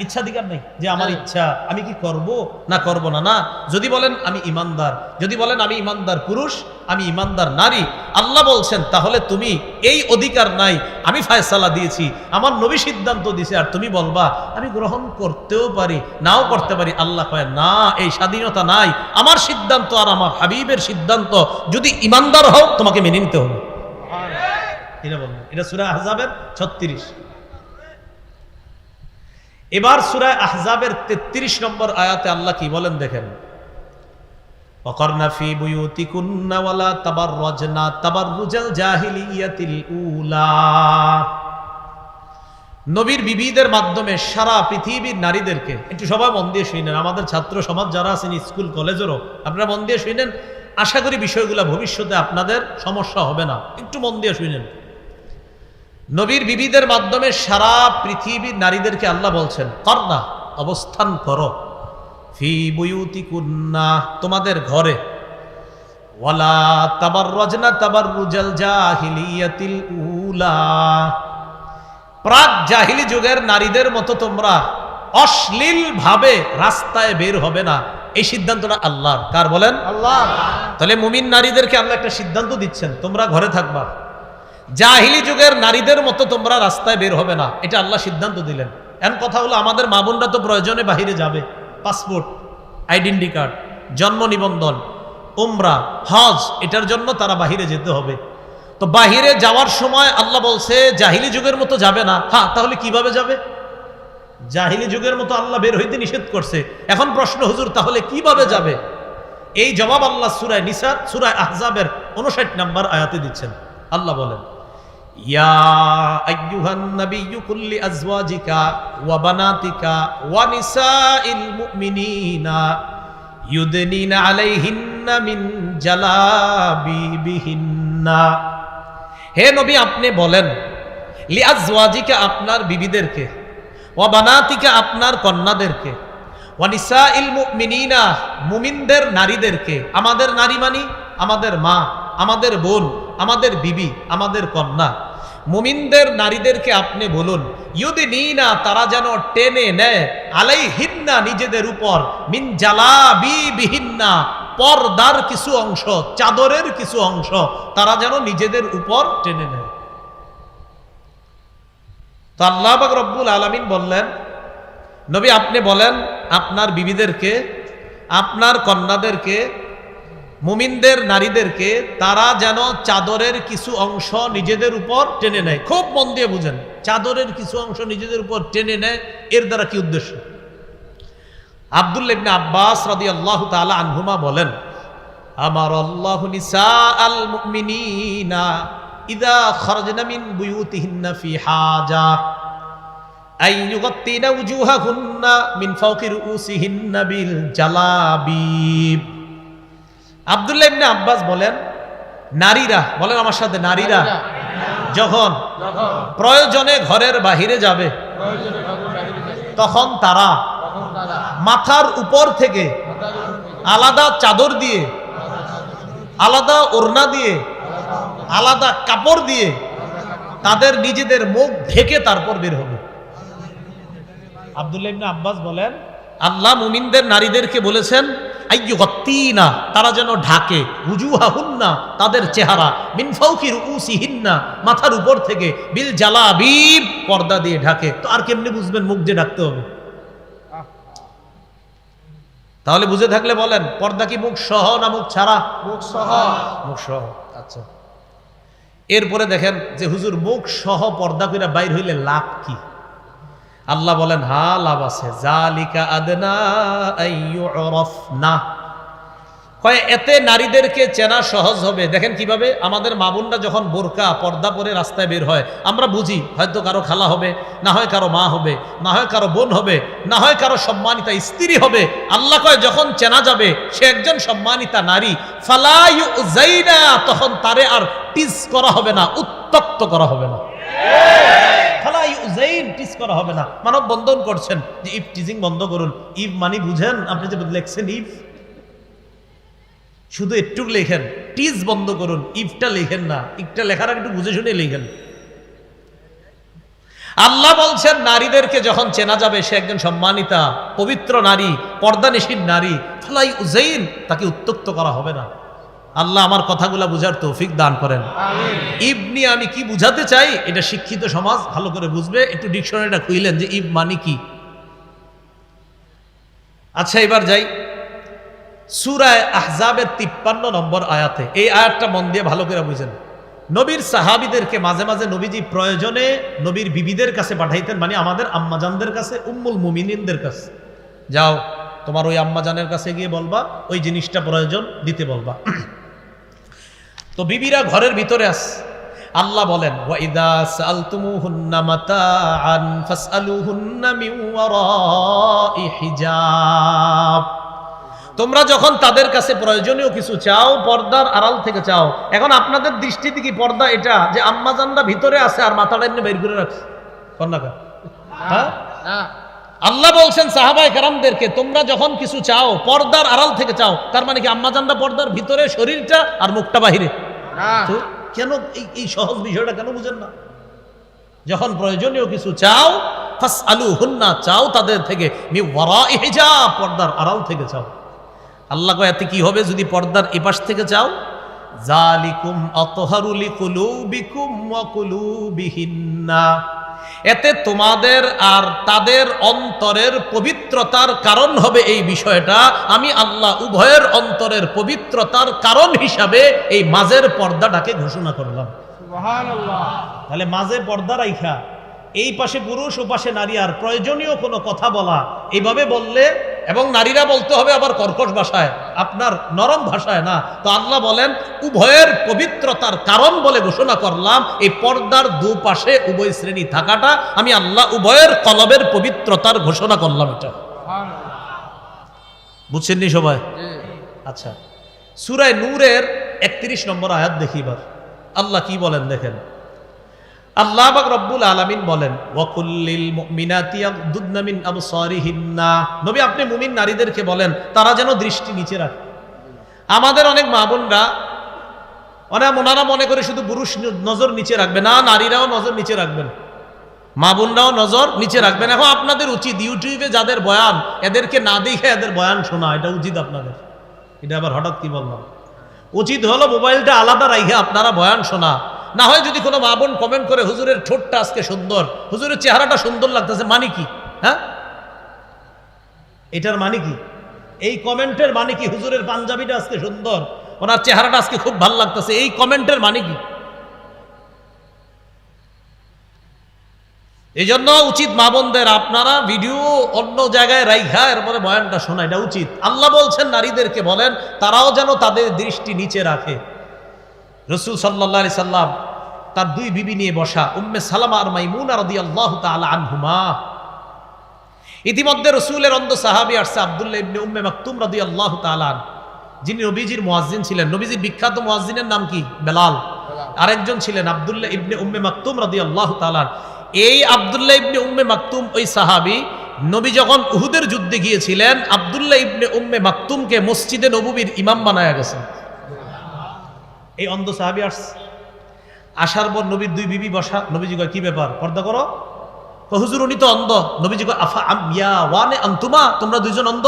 ইচ্ছাধিকার নেই যে আমার ইচ্ছা আমি কি করব না করব না। না, যদি বলেন আমি ইমানদার, যদি বলেন আমি ইমানদার পুরুষ, আমি ইমানদার নারী, আল্লাহ বলছেন তাহলে তুমি এই অধিকার নাই, আমি ফায়সালা দিয়েছি, আমার নবী সিদ্ধান্ত দিয়েছে, আর তুমি বলবা আমি গ্রহণ করতেও পারি নাও করতে পারি। আল্লাহ কয় না, এই স্বাধীনতা নাই। আমার সিদ্ধান্ত আর আমার হাবিবের সিদ্ধান্ত, যদি ইমানদার হও তোমাকে মেনে নিতে হবে। এটা বলবেন, এটা সূরা আহজাবের 36। এবার সূরা আহজাবের 33 নম্বর আয়াতে আল্লাহ কি বলেন দেখেন, ওয়াকারনা ফি বুয়ুতিকুন্না ওয়ালা তাবাররাজনা তাবাররুজাল জাহিলিয়াতিল উলা। নবীর বিবিদের মাধ্যমে সারা পৃথিবীর নারীদেরকে, একটু সবাই মন দিয়ে শুনেন, আমাদের ছাত্র সমাজ যারা আছেন স্কুল কলেজেরও আপনারা মন দিয়ে শুনেন, আশা করি বিষয়গুলো ভবিষ্যতে আপনাদের সমস্যা হবে না। একটু মন দিয়ে শুনেন। নবীর বিবিদের মাধ্যমে সারা পৃথিবীর নারীদেরকে আল্লাহ বলছেন করনা, অবস্থান করো, ফি বুয়ুতিকুন্না, তোমাদের ঘরে, ওয়ালা তাবাররাজনা তাবাররুজাল জাহিলিয়াতিল উলা, প্রাক জাহিলি যুগের নারীদের মতো তোমরা অশ্লীল ভাবে রাস্তায় বের হবে না। এই সিদ্ধান্তটা আল্লাহর। কার বলেন? আল্লাহ। তাহলে মুমিন নারীদেরকে আল্লাহ একটা সিদ্ধান্ত দিচ্ছেন, তোমরা ঘরে থাকবা, জাহিলি যুগের নারীদের মতো তোমরা রাস্তায় বের হবে না, এটা আল্লাহ সিদ্ধান্ত দিলেন। এমন কথা হলো আমাদের মা বোনরা তো প্রয়োজনে বাহিরে যাবে, পাসপোর্ট, আইডেন্টি কার্ড, জন্ম নিবন্ধন, উমরা, হজ, এটার জন্য তারা বাহিরে যেতে হবে। তো বাহিরে যাওয়ার সময় আল্লাহ বলছে জাহিলি যুগের মতো যাবে না। হ্যাঁ, তাহলে কিভাবে যাবে? জাহিলি যুগের মতো আল্লাহ বের হইতে নিষেধ করছে। এখন প্রশ্ন, হুজুর তাহলে কিভাবে যাবে? এই জবাব আল্লাহ সূরা নিসা, সূরা আহজাবের 59 নম্বর আয়াতে দিচ্ছেন। আল্লাহ বলেন, ইয়া আইয়ুহান নাবিয়্যু কুল লিআজওয়াজিকা ওয়া বানাতিকা ওয়া নিসাইল মুমিনিনা ইউদনিনা আলাইহিন্না মিন জালাবিবিহিন্না। হে নবী, আপনি বলেন লিআজওয়াজিকা, আপনার বিবিদেরকে, ওয়া বানাতিকা, আপনার কন্যাদেরকে, ওয়ানিসাইল মুমিনিনা, মুমিনদের নারীদেরকে, আমাদের নারী মানি আমাদের মা, আমাদের বোন, আমাদের বিবি, আমাদের কন্যা, মুমিনদের নারীদেরকে আপনি বলুন ইউদিনিনা, তারা যেন টেনে নেয়, আলাইহিন্না, নিজেদের উপর, মিন জালাবিবিহিন্না, পর্দার কিছু অংশ, চাদরের কিছু অংশ তারা যেন নিজেদের উপর টেনে নেয়। তো আল্লাহ পাক রব্বুল আলামিন বললেন, নবী আপনি বলেন আপনার বিবিদেরকে, আপনার কন্যাদেরকে, মুমিনদের নারীদেরকে তারা যেন চাদরের কিছু অংশ নিজেদের উপর টেনে নেয়। খুব মন দিয়ে বুঝেন, চাদরের কিছু অংশ নিজেদের উপর টেনে নেয়, এর দ্বারা কি উদ্দেশ্য? আব্দুল্লাহ ইবনে আব্বাস রাদিয়াল্লাহু তাআলা আনহুমা বলেন, আমার আল্লাহু নিসাআল মুমিনিনা ইযা খারাজনা মিন বুয়ুতিহিন্না ফি হাজা আই ইউগাত্তিনা উজুহাহুন্না মিন ফাওকি রুউসিহিন্না বিল জালাবিব। আব্দুল্লাহ ইবনে আব্বাস বলেন, নারীরা, বলেন আমার সাথে, নারীরা যখন প্রয়োজনে ঘরের বাহিরে যাবে তখন তারা মাথার উপর থেকে আলাদা চাদর দিয়ে, আলাদা ওড়না দিয়ে, আলাদা কাপড় দিয়ে তাদের নিজেদের মুখ ঢেকে তারপর বের হবে। আব্দুল্লাহ ইবনে আব্বাস বলেন, আল্লাহ মুমিনদের নারীদেরকে বলেছেন আইয়ুগাত্তিনা, তারা যেন ঢাকে, উজুহাহুন্না, তাদের চেহারা, মিন ফাওকি রুউসিহিন্না, মাথার উপর থেকে, বিল জালাবিব, পর্দা দিয়ে ঢাকে। তো আর কেমনে বুঝবেন মুখ দিয়ে ঢাকতে হবে? তাহলে বুঝে থাকলে বলেন, পর্দা কি মুখ সহ না মুখ ছাড়া? মুখ সহ। মুখ সহ, আচ্ছা। এরপরে দেখেন যে হুজুর মুখ সহ পর্দা করে বাইর হইলে লাভ কি? আল্লাহ বলেন, হা, লাভ আছে। জালিকা আদনা আইয়ুরাফনা, কয় এতে নারীদেরকে চেনা সহজ হবে। দেখেন কিভাবে আমাদের মা বোনরা যখন বোরকা পর্দা পরে রাস্তায় বের হয়, আমরা বুঝি হয়তো কারো খালা হবে, না হয় কারো মা হবে, না হয় কারো বোন হবে, না হয় কারো সম্মানিতা স্ত্রী হবে। আল্লাহ কয় যখন চেনা যাবে সে একজন সম্মানিতা নারী, ফালা ইউযাইনা, তখন তারে আর টিজ করা হবে না, উত্তক্ত করা হবে না। ফালা ইউযাইন, টিজ করা হবে না। মানব বন্ধন করছেন যে ইফ টিজিং বন্ধ করুন। ইফ মানে বুঝেন আপনি যে লেখছেন ইফ, শুধু একটু লেখেন, টিজ বন্ধ করুন, ইফটা লেখেন না। ইফটা লেখার একটু বুঝে শুনে লেখেন। আল্লাহ বলছেন নারীদেরকে যখন চেনা যাবে সে একজন সম্মানিতা পবিত্র নারী, পর্দানিশীন নারী, ফালা ইউযাইন, তাকে উত্তক্ত করা হবে না। আল্লাহ আমার কথাগুলা বুঝার তৌফিক দান করেন। ইব নিয়ে আমি কি বুঝাতে চাই এটা শিক্ষিত সমাজ ভালো করে বুঝবে। একটু ডিকশনারিটা খুইলেন যে ইব মানে কি। আচ্ছা, এবার যাই সূরা আহজাবের 53 নম্বর আয়াতে। এই আয়াতটা মন দিয়ে ভালো করে বুঝেন। নবীর সাহাবীদেরকে মাঝে মাঝে নবীজি প্রয়োজনে নবীর বিবিদের কাছে পাঠাইতেন, মানে আমাদের আম্মাজানদের কাছে, উম্মুল মুমিনিনদের কাছে। যাও তোমার ওই আম্মাজানের কাছে গিয়ে বলবা ওই জিনিসটা প্রয়োজন, দিতে বলবা। তো বিবিরা ঘরের ভিতরে আছে। আল্লাহ বলেন, ওয়াইদা সাআলতুমুহুন্না মাতাআন ফাসআলুহুন্না মিন ওয়ারাই হিজাব, তোমরা যখন তাদের কাছে প্রয়োজনীয় কিছু চাও পর্দার আড়াল থেকে চাও। এখন আপনাদের দৃষ্টিতে কি পর্দা এটা যে আম্মাজানরা ভিতরে আছে আর মাথাটা এনে বের করে রাখছে? কন্যাকা, হ্যাঁ? আল্লাহ বলছেন সাহাবায়ে কেরামদেরকে, তোমরা যখন কিছু চাও পর্দার আড়াল থেকে চাও। তার মানে কি আম্মাজানরা পর্দার ভিতরে, শরীরটা আর মুখটা বাহিরে? তো কেন এই সহজ বিষয়টা কেন বুঝেন না? যখন প্রয়োজনীয় কিছু চাও ফাসআলুহুন্না, চাও তাদের থেকে, মিন ওয়ারাই হিজাব, পর্দার আড়াল থেকে চাও। আল্লাহ কয় এতে কি হবে যদি পর্দার এপাশ থেকে চাও? যালিকুম আতহারু লিকুলুবিকুম ওয়া কুলুবিহিন্না, এতে তোমাদের আর তাদের অন্তরের পবিত্রতার কারণ হবে। এই বিষয়টা আমি আল্লাহ উভয়ের অন্তরের পবিত্রতার কারণ হিসাবে এই মাঝের পর্দাটাকে ঘোষণা করলাম। সুবহানাল্লাহ। তাহলে মাঝে পর্দা রাইখা এই পাশে পুরুষ ও পাশে নারী, আর প্রয়োজনীয় কোনো কথা বলা এইভাবে বললে, এবং নারীরা বলতে হবে আবার কর্কশ ভাষায়, আপনার নরম ভাষায় না। তো আল্লাহ বলেন উভয়ের পবিত্রতার কারণ বলে ঘোষণা করলাম এই পর্দার দুপাশে উভয় শ্রেণী থাকাটা। আমি আল্লাহ উভয়ের কলবের পবিত্রতার ঘোষণা করলাম। এটা বুঝছেননি সবাই? আচ্ছা, সূরা নূরের 31 নম্বর আয়াত দেখি এবার আল্লাহ কি বলেন দেখেন। আল্লাহ পাক রব্বুল আলামিন বলেন ওয়াকুল্লিল মুমিনাতি ইয়াগদুদনা মিন আবসারিহিন্না, নবী আপনি মুমিন নারীদেরকে বলেন তারা যেন দৃষ্টি নিচে রাখে। আমাদের অনেক মা বোনরা ওনারা মনে করে শুধু পুরুষ নজর নিচে রাখবে না, নারীরাও নজর নিচে রাখবেন, মা বোনরাও নজর নিচে রাখবেন। এখন আপনাদের উচিত ইউটিউবে যাদের বয়ান এদেরকে না দেখে এদের বয়ান শোনা, এটা উচিত আপনাদের। এটা আবার হঠাৎ কি বললাম? উচিত হলো মোবাইলটা আলাদা রাখে আপনারা বয়ান শোনা। না হয় যদি কোনো মা বোন কমেন্ট করে হুজুরের ঠোঁটটা আজকে সুন্দর, হুজুরের চেহারাটা সুন্দর লাগতেছে, মানে কি? হ্যাঁ, এটার মানে কি? এই কমেন্টের মানে কি? হুজুরের পাঞ্জাবিটা আজকে সুন্দর, ওনার চেহারাটা আজকে খুব ভালো লাগতেছে, এই কমেন্টের মানে কি? এই জন্য উচিত মা বোনদের আপনারা ভিডিও অন্য জায়গায় রাইখা এরপরে বয়ানটা শোনা, এটা উচিত। আল্লাহ বলছেন নারীদেরকে বলেন তারাও যেন তাদের দৃষ্টি নিচে রাখে। রাসূল সাল্লাল্লাহু আলাইহি সাল্লাম তার দুই বিবি নিয়ে বসা, উম্মে সালামা আর মাইমুনা রাদিয়াল্লাহু তাআলা আনহুমা। ইতিমধ্যে রাসূলের অন্ধ সাহাবী আসছে আব্দুল্লাহ ইবনে উম্মে মাকতুম রাদিয়াল্লাহু তাআলা, যিনি নবীজির মুয়াজ্জিন ছিলেন। নবীজির বিখ্যাত মুয়াজ্জিনের নাম কি? বেলাল। আরেকজন ছিলেন আব্দুল্লাহ ইবনে উম্মে মাকতুম রাদিয়াল্লাহু তাআলা। এই আব্দুল্লাহ ইবনে উম্মে মাকতুম ওই সাহাবী, নবী যখন উহুদের যুদ্ধে গিয়েছিলেন আব্দুল্লাহ ইবনে উম্মে মাকতুমকে মসজিদে নববীর ইমাম বানায়া গেছেন। এই অন্ধ সাহাবী আসার পর নবীর দুই বিবি বসা। নবীজি কয় কি ব্যাপার, পর্দা করো? হুজুর উনি তো অন্ধ। নবীজি কয় আফা আমিয়া ওয়ানে আনতুমা, তোমরা দুইজন অন্ধ?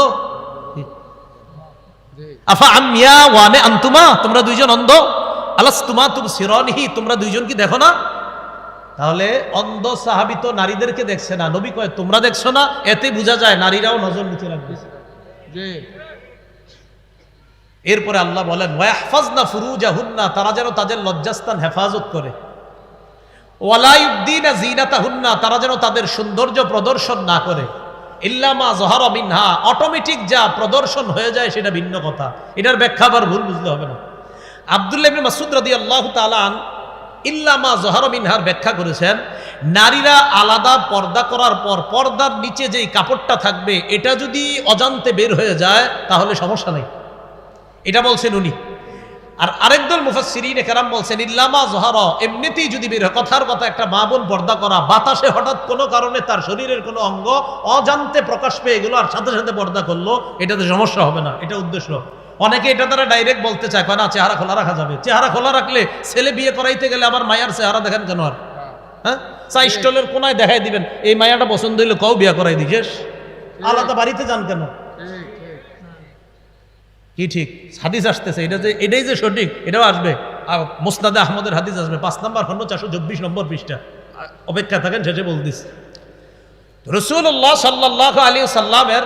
আফা আমিয়া ওয়ানে আনতুমা, তোমরা দুইজন অন্ধ? আলাস্তুমা তুবসিরানিহি, তোমরা দুইজন কি দেখো না? তাহলে অন্ধ সাহাবী তো নারীদেরকে দেখছে না, নবী কয় তোমরা দেখছো না, এতে বোঝা যায় নারীরাও নজর নিচে রাখবে। এরপরে আল্লাহ বলেন ওয়াহফাজনা ফুরুজাহুন্না, তারা যেন তাদের লজ্জাস্থান হেফাজত করে। ওয়ালা ইউবদিনা জিনাতাহুন্না, তারা যেন তাদের সৌন্দর্য প্রদর্শন না করে। ইল্লা মা যহারা মিনহা, অটোমেটিক যা প্রদর্শন হয়ে যায় সেটা ভিন্ন কথা, এটার ব্যাখ্যা আবার ভুল বুঝলে হবে না। আব্দুল্লাহ ইবনে মাসউদ রাদিয়াল্লাহু তাআলা আন ইল্লা মা যহারা মিনহার ব্যাখ্যা করেছেন, নারীরা আলাদা পর্দা করার পর পর্দার নিচে যেই কাপড়টা থাকবে এটা যদি অজান্তে বের হয়ে যায় তাহলে সমস্যা নেই, এটা বলছেন উনি। আর আরেকদল মুফাসসিরিনে কেরাম বলছেন ইল্লামা যহারা, এমনিতেই যদি বের হয়। কথার কথা, একটা মা বোন পর্দা করা, বাতাসে হঠাৎ কোনো কারণে তার শরীরের কোনো অঙ্গ অজান্তে প্রকাশ পেয়ে গেল আর সাথে সাথে পর্দা করলো, এটাতে সমস্যা হবে না, এটা উদ্দেশ্য। অনেকে এটা তারা ডাইরেক্ট বলতে চায়, না চেহারা খোলা রাখা যাবে। চেহারা খোলা রাখলে ছেলে বিয়ে করাইতে গেলে আবার মায়ার চেহারা দেখেন কেন? আর হ্যাঁ, চা স্টলের কোনায় দেখাই দিবেন, এই মায়াটা পছন্দ হইলে কও বিয়ে করাই দিস, আলাদা বাড়িতে যান কেন? কি ঠিক হাদিস আসতেছে, এটাই যে সঠিক, এটাও আসবে। মুসনাদে আহমদের হাদিস আসবে 5 নম্বর খন্ড 424 নম্বর পৃষ্ঠা। অপেক্ষা থাকেন, শেষে বলতিস। রাসূলুল্লাহ সাল্লাল্লাহু আলাইহি সাল্লামের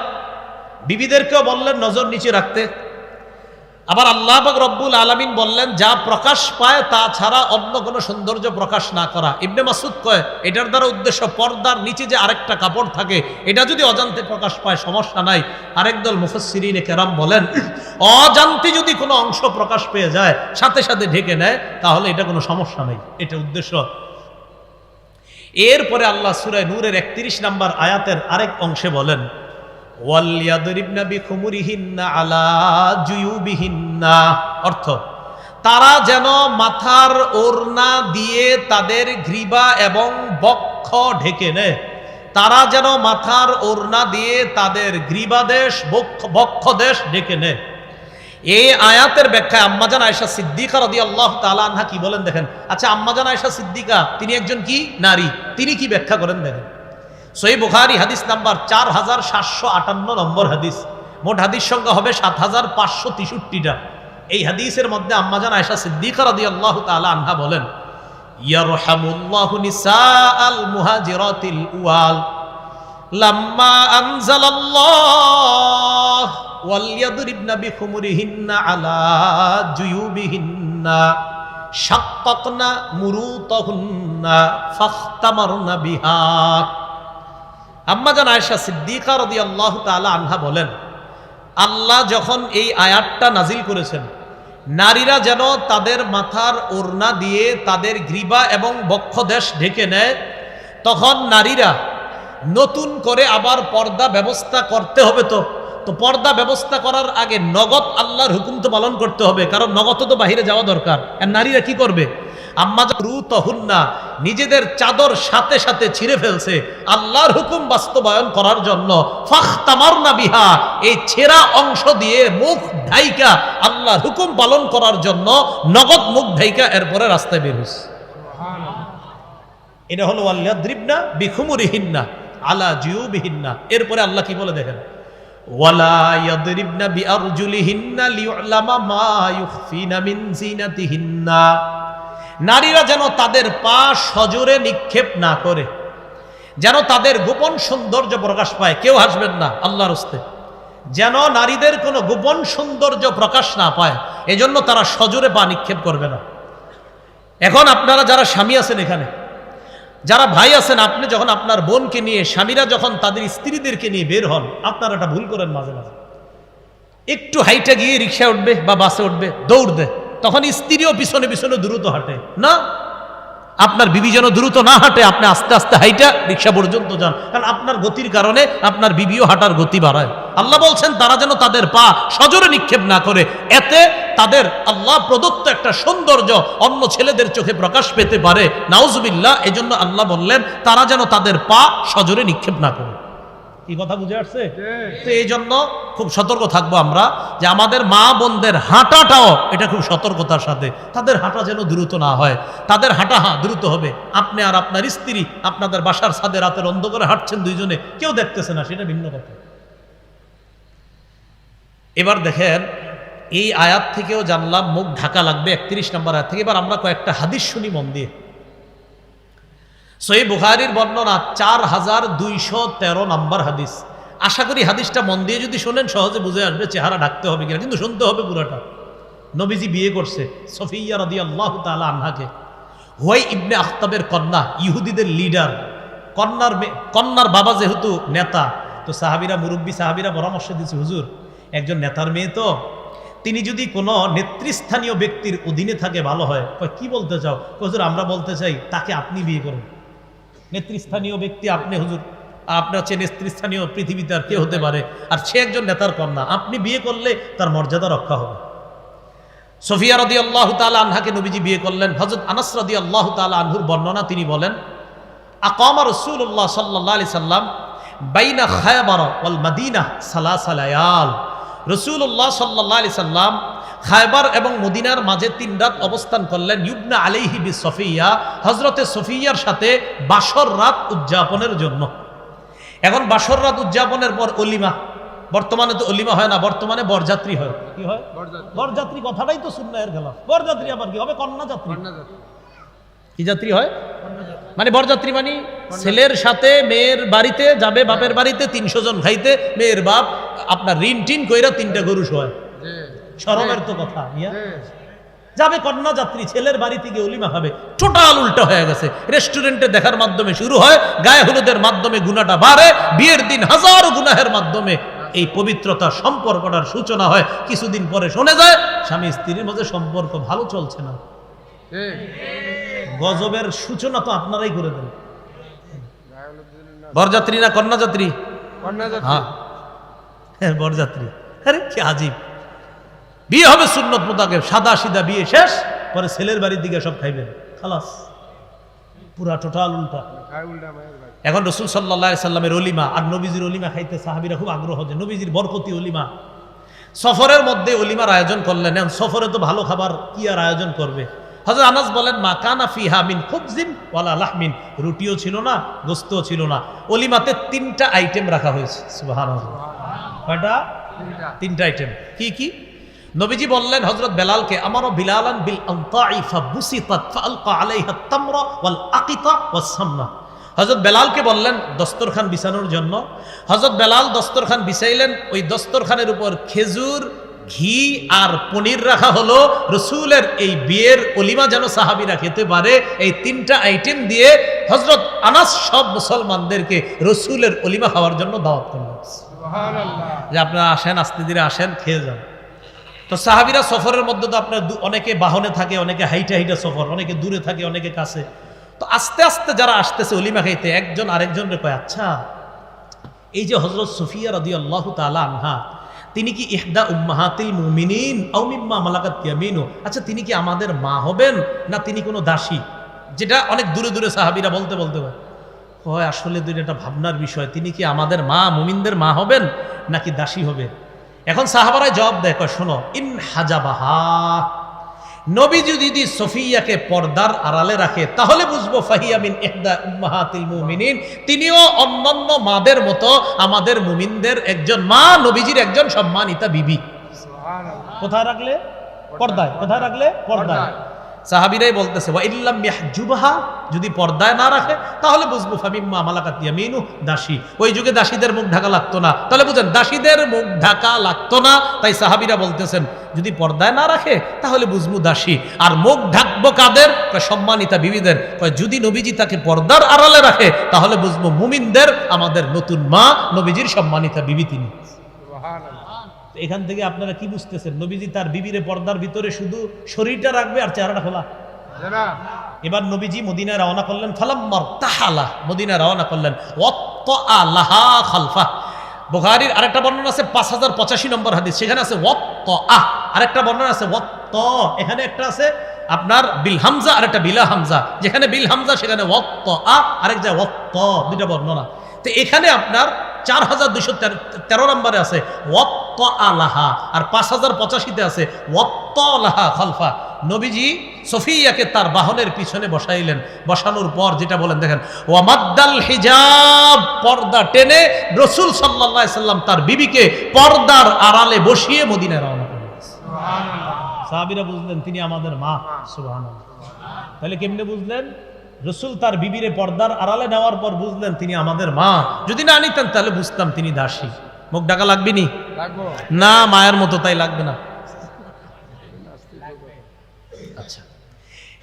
বিবিদেরকেও বললেন নজর নিচে রাখতে। আবার আল্লাহ পাক রব্বুল আলামিন বললেন যা প্রকাশ পায় তা ছাড়া অন্য কোনো সৌন্দর্য প্রকাশ না করা। ইবনে মাসউদ কয় এটার দ্বারা উদ্দেশ্য পর্দার নিচে যে আরেকটা কাপড় থাকে এটা যদি অজান্তে প্রকাশ পায় সমস্যা নাই। আরেকদল মুফাসসিরিনে কেরাম বলেন অজান্তে যদি কোনো অংশ প্রকাশ পেয়ে যায় সাথে সাথে ঢেকে নেয় তাহলে এটা কোনো সমস্যা নেই, এটা উদ্দেশ্য। এরপরে আল্লাহ সূরা নূরের 31 নম্বর আয়াতের আরেক অংশে বলেন ওয়ালিয়াদরিবনা বিখুমুরিহিন্না আলা জুয়ুবিহিন্না, অর্থ তারা যেন মাথার ওড়না দিয়ে তাদের গ্রীবা এবং বক্ষ ঢেকে নেয়। তারা যেন মাথার ওড়না দিয়ে তাদের গ্রীবাদেশ বক্ষদেশ ঢেকে নেয়। এই আয়াতের ব্যাখ্যায় আম্মাজান আয়েশা সিদ্দিকা রাদিয়াল্লাহু তাআলা আনহা কি বলেন দেখেন। আচ্ছা, আম্মাজান আয়েশা সিদ্দিকা তিনি একজন কি নারী, তিনি কি ব্যাখ্যা করেন দেখেন। সহিহ বুখারী হাদিস নাম্বার 4758 নম্বর হাদিস। মোট হাদিস সংখ্যা হবে 7563টা। এই হাদিসের মধ্যে আম্মাজান আয়েশা সিদ্দিকা রাদিয়াল্লাহু তাআলা আনহা বলেন ইয়ারহামুল্লাহু নিসাআল মুহাজিরাতিল উয়াল লাম্মা আনজালাল্লাহ ওয়ালিয়াদরিবনা বিখুমুরিহিন্না আলা জুয়ুবিহিন্না শাক্কাকনা মুরুতাহুন্না ফাখতামারনা বিহা। আম্মাজান আয়েশা সিদ্দিকা রাদিয়াল্লাহু তাআলা আনহা বলেন আল্লাহ যখন এই আয়াতটা নাজিল করেছেন নারীরা যেন তাদের মাথার ওড়না দিয়ে তাদের গ্রীবা এবং বক্ষদেশ ঢেকে নেয়, তখন নারীরা নতুন করে আবার পর্দা ব্যবস্থা করতে হবে। তো পর্দা ব্যবস্থা করার আগে নগদ আল্লাহর হুকুম তো পালন করতে হবে, কারণ নগদ তো বাহিরে যাওয়া দরকার। আর নারীরা কি করবে? আম্মাজান রুতাহুন্না, নিজেদের চাদর সাথে সাথে ছিঁড়ে ফেলছে আল্লাহর হুকুম বাস্তবায়ন করার জন্য। ফাখতামারনা বিহা, এই ছেঁড়া অংশ দিয়ে মুখ ঢাইকা আল্লাহর হুকুম পালন করার জন্য নগদ মুখ ঢাইকা এরপরে রাস্তায় বের হইছে। এটা হলো ওয়ালিয়াদ্রিবনা বিখুমুরিহিন্না আলা জিউবিহিন্না। এরপরে আল্লাহ কি বলে দেখেন, ওয়ালা ইয়াদরিবনা বিআরজুলিহিন্না লিউলামা মা ইউখফিনা মিন জিনাতিহিন্না। নারীরা যেন তাদের পা সজোরে নিক্ষেপ না করে, যেন তাদের গোপন সৌন্দর্য প্রকাশ পায়। কেউ হাসবেন না আল্লাহর হস্তে, যেন নারীদের কোনো গোপন সৌন্দর্য প্রকাশ না পায়, এজন্য তারা সজোরে পা নিক্ষেপ করবে না। এখন আপনারা যারা স্বামী আছেন, এখানে যারা ভাই আছেন, আপনি যখন আপনার বোনকে নিয়ে, স্বামীরা যখন তাদের স্ত্রীদেরকে নিয়ে বের হন, আপনারা একটা ভুল করেন মাঝে মাঝে। একটু হাইটে গিয়ে রিক্সা উঠবে বা বাসে উঠবে, দৌড় দেয়, তখন স্ত্রীও পিছনে পিছনে দ্রুত হাঁটে না। আপনার বিবি যেন দ্রুত না হাঁটে, আপনি আস্তে আস্তে হাইটা রিক্সা পর্যন্ত যান, কারণ আপনার গতির কারণে আপনার বিবিও হাঁটার গতি বাড়ায়। আল্লাহ বলছেন তারা যেন তাদের পা সজোরে নিক্ষেপ না করে, এতে তাদের আল্লাহ প্রদত্ত একটা সৌন্দর্য অন্য ছেলেদের চোখে প্রকাশ পেতে পারে, নাউজুবিল্লাহ। এজন্য আল্লাহ বললেন তারা যেন তাদের পা সজোরে নিক্ষেপ না করে। এই কথা বুঝে আসছে? তো এই জন্য খুব সতর্ক থাকবো আমরা, যে আমাদের মা বোনদের হাঁটাটাও এটা খুব সতর্কতার সাথে, তাদের হাঁটা যেন দ্রুত না হয়। তাদের হাঁটা দ্রুত হবে, আপনি আর আপনার স্ত্রী আপনাদের বাসার ছাদে রাতের অন্ধকারে হাঁটছেন দুইজনে, কেউ দেখতেছে না, সেটা ভিন্ন কথা। এবার দেখেন, এই আয়াত থেকেও জানলাম মুখ ঢাকা লাগবে 31 নম্বর আয়াত থেকে। এবার আমরা কয়েকটা হাদিস শুনি মন দিয়ে। সহিহ বুখারীর বর্ণনা 4213 নম্বর হাদিস। আশা করি হাদিসটা মন দিয়ে যদি শোনেন সহজে বুঝে আসবে, চেহারা ঢাকতে হবে কিনা, কিন্তু শুনতে হবে পুরোটা। নবীজি বিয়ে করছে সফিয়া রাদিয়াল্লাহু তাআলা আনহাকে। হুয়াই ইবনে আখতাবের কন্যা, ইহুদিদের লিডার। কন্যার বাবা যেহেতু নেতা, তো সাহাবীরা, মুরব্বী সাহাবীরা পরামর্শ দিচ্ছে, হুজুর একজন নেতার মেয়ে, তো তিনি যদি কোনো নেতৃস্থানীয় ব্যক্তির অধীনে থাকে ভালো হয়। কি বলতে চাও? হুজুর আমরা বলতে চাই তাকে আপনি বিয়ে করুন। নেতৃস্থানীয় ব্যক্তি আপনি, হুজুর আপনার চেয়ে নেতৃস্থানীয় পৃথিবীতে আর কে হতে পারে, আর সে একজন নেতার কন্যা, আপনি বিয়ে করলে তার মর্যাদা রক্ষা হবে। সফিয়া রাদিয়াল্লাহু তাআলা আনহাকে নবীজি বিয়ে করলেন। হযরত আনাস রাদিয়াল্লাহু তাআলা আনহুর বর্ণনা, তিনি বলেন, আকামা রাসূলুল্লাহ সাল্লাল্লাহু আলাইহি সাল্লাম বাইনা খায়বার ওয়াল মদিনা সালাসা লায়াল। রাসূলুল্লাহ সাল্লাল্লাহু আলাইহি সাল্লাম খায়বার এবং মদিনার মাঝে 3 রাত অবস্থান করলেন। ইবনা আলাইহি বিসফিয়া, হযরতে সফিয়ার সাথে বাসর রাত উদযাপনের জন্য। এখন বাসর রাত উদযাপনের পর অলিমা, বর্তমানে তো অলিমা হয় না, বর্তমানে বরযাত্রী হয়। কি হয়? বরযাত্রী। কথাটাই তো সুন্নাহের খেলাফ। বরযাত্রী আবার কি হবে? কন্যা যাত্রী। কি যাত্রী হয়? মানে বরযাত্রী মানে ছেলের সাথে মেয়ের বাড়িতে যাবে, বাপের বাড়িতে 300 জন খাইতে, মেয়ের বাপ আপনার ঋণ টিন কইরা 3টা গরু শোয়। শরমের তো কথা, যাবে কন্যা যাত্রী, ছেলের বাড়ি থেকে অলিমা হবে। টোটাল উল্টা হয়ে গেছে। রেস্টুরেন্টে দেখার মাধ্যমে শুরু হয়, গায়ে হলুদের মাধ্যমে গুনাহটা বাড়ে, বিয়ের দিন হাজারো গুনাহের মাধ্যমে এই পবিত্রতা সম্পর্কটার সূচনা হয়। কিছুদিন পরে শোনা যায় স্বামী স্ত্রীর মধ্যে সম্পর্ক ভালো চলছে না। গজবের সূচনা তো আপনারাই করে দেন। বরযাত্রী না কন্যা যাত্রী? হ্যাঁ বরযাত্রী। আরে কি আজীব। বিয়ে হবে সুন্নত মোতাবেক, সাদা সিধা বিয়ে শেষ, পরে ছেলের বাড়ির দিকে সব খাইবেন, খালাস। পুরা টোটাল উল্টা। এখন রাসূল সাল্লাল্লাহু আলাইহি সাল্লামের অলিমা আর নবীজির অলিমা খাইতে সাহাবীরা খুব আগ্রহ, যে নবীজির বরকতি অলিমা। সফরের মধ্যে অলিমার আয়োজন করলেন। সফরে তো ভালো খাবার কি আর আয়োজন করবে। হযরত আনাস বলেন, মা কানা ফিহা মিন খুবজিন ওয়ালা লাহমিন, রুটিও ছিল না, গোস্তও ছিল না। অলিমাতে 3টা আইটেম রাখা হয়েছে। সুবহানাল্লাহ। কয়টা? 3টা আইটেম। কি কি? নবীজি বললেন হযরত বেলালকে, আমারও বিলালান বিল আনতাই ফাবুসিতাত ফালকা আলাইহা তামরা ওয়াল আকিতা ওয়াস সামনা। হযরত বেলালকে বললেন দস্তরখান বিছানোর জন্য। হযরত বেলাল দস্তরখান বিছাইলেন। ওই দস্তরখানের উপর খেজুর, ঘি আর পনির রাখা হলো। রসুলের এই বিয়ের অলিমা যেন সাহাবীরা খেতে পারে, এই 3টা আইটেম দিয়ে হযরত আনাস সব মুসলমানদেরকে রসুলের অলিমা খাওয়ার জন্য দাওয়াত করলেন। সুবহানাল্লাহ। যে আপনারা আসেন, আস্তে ধীরে আসেন, খেয়ে যান। তো সাহাবীরা সফরের মধ্যে তো আপনার অনেকে বাহনে থাকে, অনেকে হাইটা হাইটা সফর, অনেকে দূরে থাকে, অনেকে কাছে। তো আস্তে আস্তে যারা আসতেছে অলিমা খাইতে, একজন আরেকজনকে কয়, আচ্ছা এই যে হযরত সুফিয়া রাদিয়াল্লাহু তাআলা আনহা, তিনি কি ইহদা উম্মাহাতিল মুমিনিন আও মিম্মা মালাকাত ইয়ামিনু, আচ্ছা তিনি কি আমাদের মা হবেন না তিনি কোনো দাসী? যেটা অনেক দূরে দূরে সাহাবীরা বলতে বলতে হয় আসলে দুই একটা ভাবনার বিষয়, তিনি কি আমাদের মা মুমিনদের মা হবেন নাকি দাসী হবেন? এখন সাহাবারাই জবাব দেয়, কয় শোনো, ইন হাজাবাহা, নবী যদি সফিয়াকে পর্দার আড়ালে রাখে তাহলে বুঝবো ফাহিয়া মিন ইহদা উম্মাহাতিল মুমিনিন, তিনিও অন্যান্য মাদের মতো আমাদের মুমিনদের একজন মা, নবীজির একজন সম্মানিতা বিবি। কোথায় রাখলে? পর্দায়। কোথায় রাখলে? পর্দায়। সাহাবীরাই বলতেছে ওয়া ইল্লাম ইয়াহজুবহা, যদি পর্দায় না রাখে তাহলে বুঝবো ফামিম্মা মালাকাত ইয়ামিনু, দাসী। ওই যুগে দাসীদের মুখ ঢাকা লাগতো না, তাহলে বুঝেন দাসীদের মুখ ঢাকা লাগতো না, তাই সাহাবীরা বলতেছেন যদি পর্দায় না রাখে তাহলে বুঝবো দাসী। আর মুখ ঢাকবো কাদের? সম্মানিতা বিবিদের। যদি নবীজি তাকে পর্দার আড়ালে রাখে তাহলে বুঝবো মুমিনদের আমাদের নতুন মা, নবীজির সম্মানিতা বিবি তিনি। এখান থেকে আপনারা কি বুঝতেছেন? নবীজি তার বিবিরে পর্দার ভিতরে শুধু শরীরটা রাখবে আর চেহারাটা খোলা? এবার নবীজি মদিনায় রওনা করলেন, ফালাম্মার তাহালা, মদিনায় রওনা করলেন, ওয়াত্তা লাহা খালফা। বুখারীর আরেকটা বর্ণনা আছে 5085 নম্বর হাদিস, সেখানে আছে ওয়াত্তা, আরেকটা বর্ণনা আছে ওয়াত্তা, এখানে একটা আছে আপনার বিল হামজা আর একটা বিলা হামজা, যেখানে বিল হামজা সেখানে ওয়াত্তা, আরেক জায়গায় ওয়াত্তা, দুইটা বর্ণনা। তো এখানে আপনার 4213 নম্বরে আছে ওয়াত্তা লাহা, আর 5085-তে আছে ওয়াত্তা লাহা খালফা। নবীজি সফিয়াকে তার বাহনের পিছনে বসাইলেন, বসানোর পর যেটা বলেন দেখেন, ওয়ামাদ্দাল হিজাব, পর্দা টেনে রাসূল সাল্লাল্লাহু আলাইহি সাল্লাম তার বিবিকে পর্দার আড়ালে বসিয়ে মদিনায় রওনা করলেন। সুবহানাল্লাহ। সাহাবীরা বুঝলেন তিনি আমাদের মা। সুবহানাল্লাহ। তাহলে কেমনে বুঝলেন? রাসূল তার বিবিরে পর্দার আড়ালে নেওয়ার পর বুঝলেন তিনি আমাদের মা। যদি না নিতেন তাহলে বুঝতাম তিনি দাসী। মুখ ঢাকা লাগবে নি? না, মায়ের মতো তাই লাগবে না। আচ্ছা,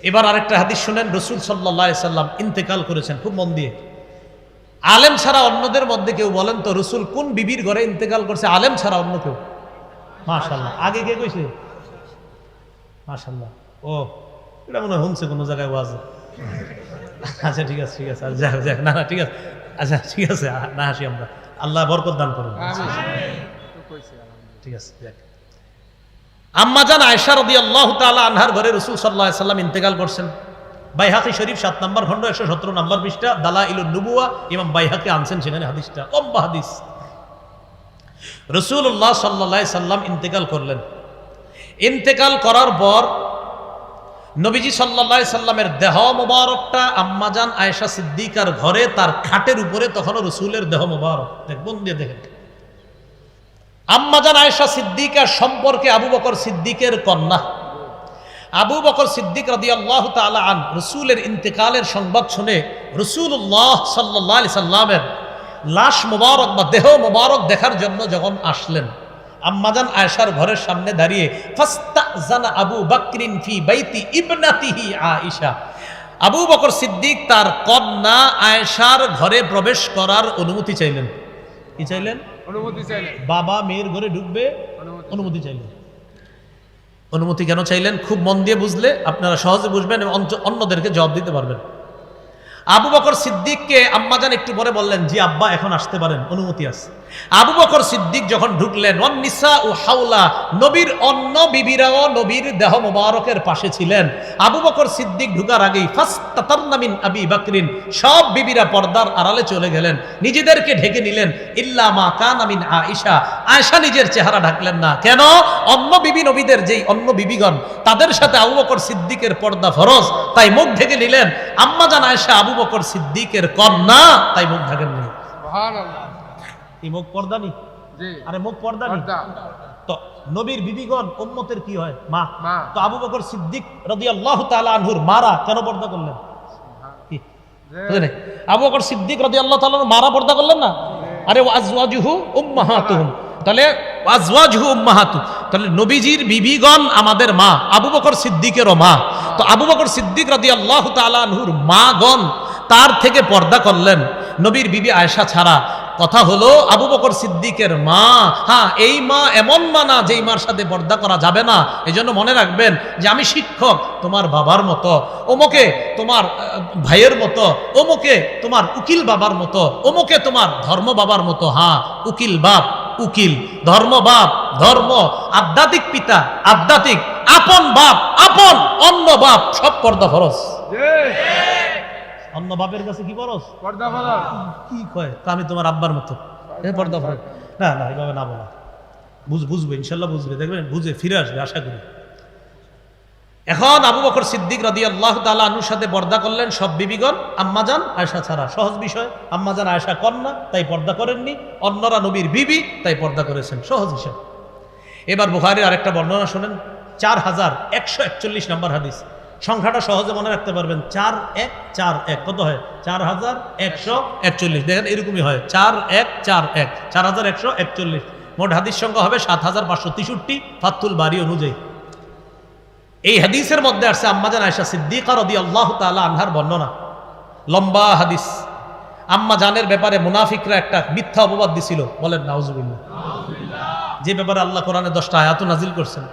এবার আরেকটা হাদিস শুনেন। রাসূল সাল্লাল্লাহু আলাইহি সাল্লাম ইন্তেকাল করেছেন, খুব মন দিয়ে। আলেম ছাড়া অন্যদের মধ্যে কেউ বলেন তো রাসূল কোন বিবির ঘরে ইন্তেকাল করছে? আলেম ছাড়া অন্য কেউ? মাশাআল্লাহ। আগে কে কইছে? মাশাআল্লাহ। ও, এটা মনে হয় শুনছে কোনো জায়গায় ওয়াজে। আচ্ছা ঠিক আছে, ঠিক আছে, যাক যাক, না না ঠিক আছে, আচ্ছা ঠিক আছে, না হাসি আমরা, আল্লাহ বরকত দান করুন। ঠিক আছে, যাক। আম্মাজান আয়েশা রাদিয়াল্লাহু তাআলা আনহার ঘরে রাসূল সাল্লাল্লাহু আলাইহি সাল্লাম ইন্তেকাল করছেন। বাইহাকি শরীফ 7 নম্বর খণ্ড 117 নম্বর পৃষ্ঠা, দালাইলুন নবুওয়া, ইমাম বাইহাকি আনছেন সেখানে হাদিসটা, লম্বা হাদিস। রাসূলুল্লাহ সাল্লাল্লাহু আলাইহি সাল্লাম ইন্তেকাল করলেন। ইন্তেকাল করার পর নবীজি সাল্লাল্লাহু আলাইহি সাল্লামের দেহ মোবারকটা আম্মাজান আয়েশা সিদ্দিকার ঘরে তার খাটের উপরে, তখনও রাসূলের দেহ মোবারক, দেখুন দিয়ে দেখেন। আম্মাজান আয়েশা সিদ্দিকার সম্পর্কে আবু বকর সিদ্দিকের কন্যা, আবু বকর সিদ্দিক রাদিয়াল্লাহু তাআলা আন রাসূলের ইন্তেকালের সংবাদ শুনে রাসূলুল্লাহ সাল্লাল্লাহু আলাইহি সাল্লামের লাশ মোবারক বা দেহ মোবারক দেখার জন্য যখন আসলেন, আম্মাজান আয়েশার ঘরের সামনে দাঁড়িয়ে ফাস্তাজানা আবু বকরিন ফি বাইতি ইবনাতিহি আয়েশা, আবু বকর সিদ্দিক তার কন্যা আয়েশার ঘরে প্রবেশ করার অনুমতি চাইলেন। কি চাইলেন? অনুমতি চাইলেন। বাবা মেয়ের ঘরে ঢুকবে, অনুমতি চাইলেন। অনুমতি কেন চাইলেন? খুব মন দিয়ে বুঝলে আপনারা সহজে বুঝবেন এবং অন্যদেরকে জবাব দিতে পারবেন। আবু বকর সিদ্দিককে আম্মাজান একটু পরে বললেন, জি আব্বা এখন আসতে পারেন, অনুমতি আছে। আবু বকর সিদ্দিক যখন ঢুকলেন, ওয়ান নিসা ও হাওলা, নবীর অন্য বিবিরাও নবীর দেহ মোবারকের পাশে ছিলেন। আবু বকর সিদ্দিক ঢুকার আগেই ফাস্তাতারনা মিন আবি বকরিন, সব বিবিরা পর্দার আড়ালে চলে গেলেন, নিজেদেরকে ঢেকে নিলেন। ইল্লা মা কানা মিন আয়েশা, আয়েশা নিজের চেহারা ঢাকলেন না। কেন? অন্য বিবি নবীদের যেই অন্য বিবিগণ, তাদের সাথে আবু বকর সিদ্দিকের পর্দা ফরজ, তাই মুখ ঢেকে নিলেন। আম্মাজান আয়েশা আবু বকর সিদ্দিকের কন্যা, তাই মুখ ঢাকেননি। সুবহানাল্লাহ। এই মুখ পর্দা নি? জি। আরে মুখ পর্দা নি? তো নবীর বিবিগণ উম্মতের কি হয়? মা। তো আবু বকর সিদ্দিক রাদিয়াল্লাহু তাআলা আনহুর মারা কেন পর্দা করলেন? কি বুঝলেন? আবু বকর সিদ্দিক রাদিয়াল্লাহু তাআলা মারা পর্দা করলেন না? আরে ওয়াজওয়াজুহু উম্মাহাতুহুম, তাহলে ওয়াজওয়াজুহু উম্মাহাতু, তাহলে নবীজির বিবিগণ আমাদের মা, আবু বকর সিদ্দিকেরও মা। তো আবু বকর সিদ্দিক রাদিয়াল্লাহু তাআলা আনহুর মাগণ তার থেকে পর্দা করলেন, নবীর বিবি আয়েশা ছাড়া। কথা হলো আবু বকর সিদ্দিকের মা, হ্যাঁ এই মা এমন মা না যেই মার সাথে পর্দা করা যাবে না। এই জন্য মনে রাখবেন যে আমি শিক্ষক তোমার বাবার মতো, অমুকে তোমার ভাইয়ের মতো, অমুকে তোমার উকিল বাবার মতো, অমুকে তোমার ধর্ম বাবার মতো। হ্যাঁ, উকিল বাপ উকিল, ধর্ম বাপ ধর্ম, আধ্যাত্মিক পিতা আধ্যাত্মিক, আপন বাপ আপন, অন্য বাপ, সব পর্দা ফরজ। অন্য বাপের কাছে কি বলস পর্দা ফেলা কি কয় তা আমি তোমার আব্বার মতো পর্দা ফেলা না না এইভাবে না বলা বুঝবে ইনশাল্লাহ বুঝবে দেখবেন বুঝে ফিরে আসবে আশা করি। এখন আবু বকর সিদ্দিক রাদিয়াল্লাহু তাআলা আনহুর সাথে পর্দা করলেন সব বিবিগণ, আম্মাজান আয়েশা ছাড়া। সহজ বিষয়, আম্মাজান আয়েশা কন্যা তাই পর্দা করেননি, অন্যরা নবীর বিবি তাই পর্দা করেছেন, সহজ হিসাব। এবার বুখারীর আরেকটা বর্ণনা শোনেন, 4141 নম্বর হাদিস। সংখ্যাটা সহজে মনে রাখতে পারবেন, 4141 কত হয়? 4141। দেখেন এরকমই হয়, 4141 4141। মোট হাদিস সংখ্যা হবে 7563 ফাতুল বারী অনুযায়ী। এই হাদিসের মধ্যে আসছে আম্মাজান আয়েশা সিদ্দিকা রাদিয়াল্লাহু তাআলা আনহার বর্ণনা, লম্বা হাদিস। আম্মা জানের ব্যাপারে মুনাফিকরা একটা মিথ্যা অপবাদ দিছিল, বলেন নাউজুবিল্লাহ, যে ব্যাপারে আল্লাহ কোরআনে 10টা আয়াত নাজিল করছেন।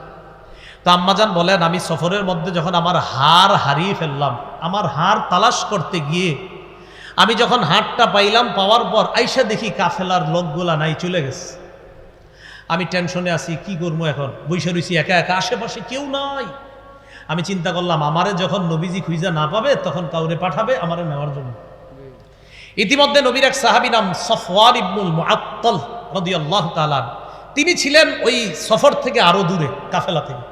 তো আম্মাজান বলেন, আমি সফরের মধ্যে যখন আমার হার হারিয়ে ফেললাম, আমার হার তালাশ করতে গিয়ে আমি যখন হারটা পাইলাম, পাওয়ার পর আইসা দেখি কাফেলার লোকগুলা নাই, চলে গেছে। আমি টেনশনে আছি, কি করবো এখন, বৈশা রইছি একা একা, আশেপাশে কেউ নাই। আমি চিন্তা করলাম, আমারে যখন নবীজি খুঁজা না পাবে তখন কাউরে পাঠাবে আমারে নেওয়ার জন্য। ইতিমধ্যে নবীর এক সাহাবী নাম সফওয়ান ইবনুল মুআত্তাল রাদিয়াল্লাহু তাআলা, তিনি ছিলেন ওই সফর থেকে আরো দূরে, কাফেলা থেকে।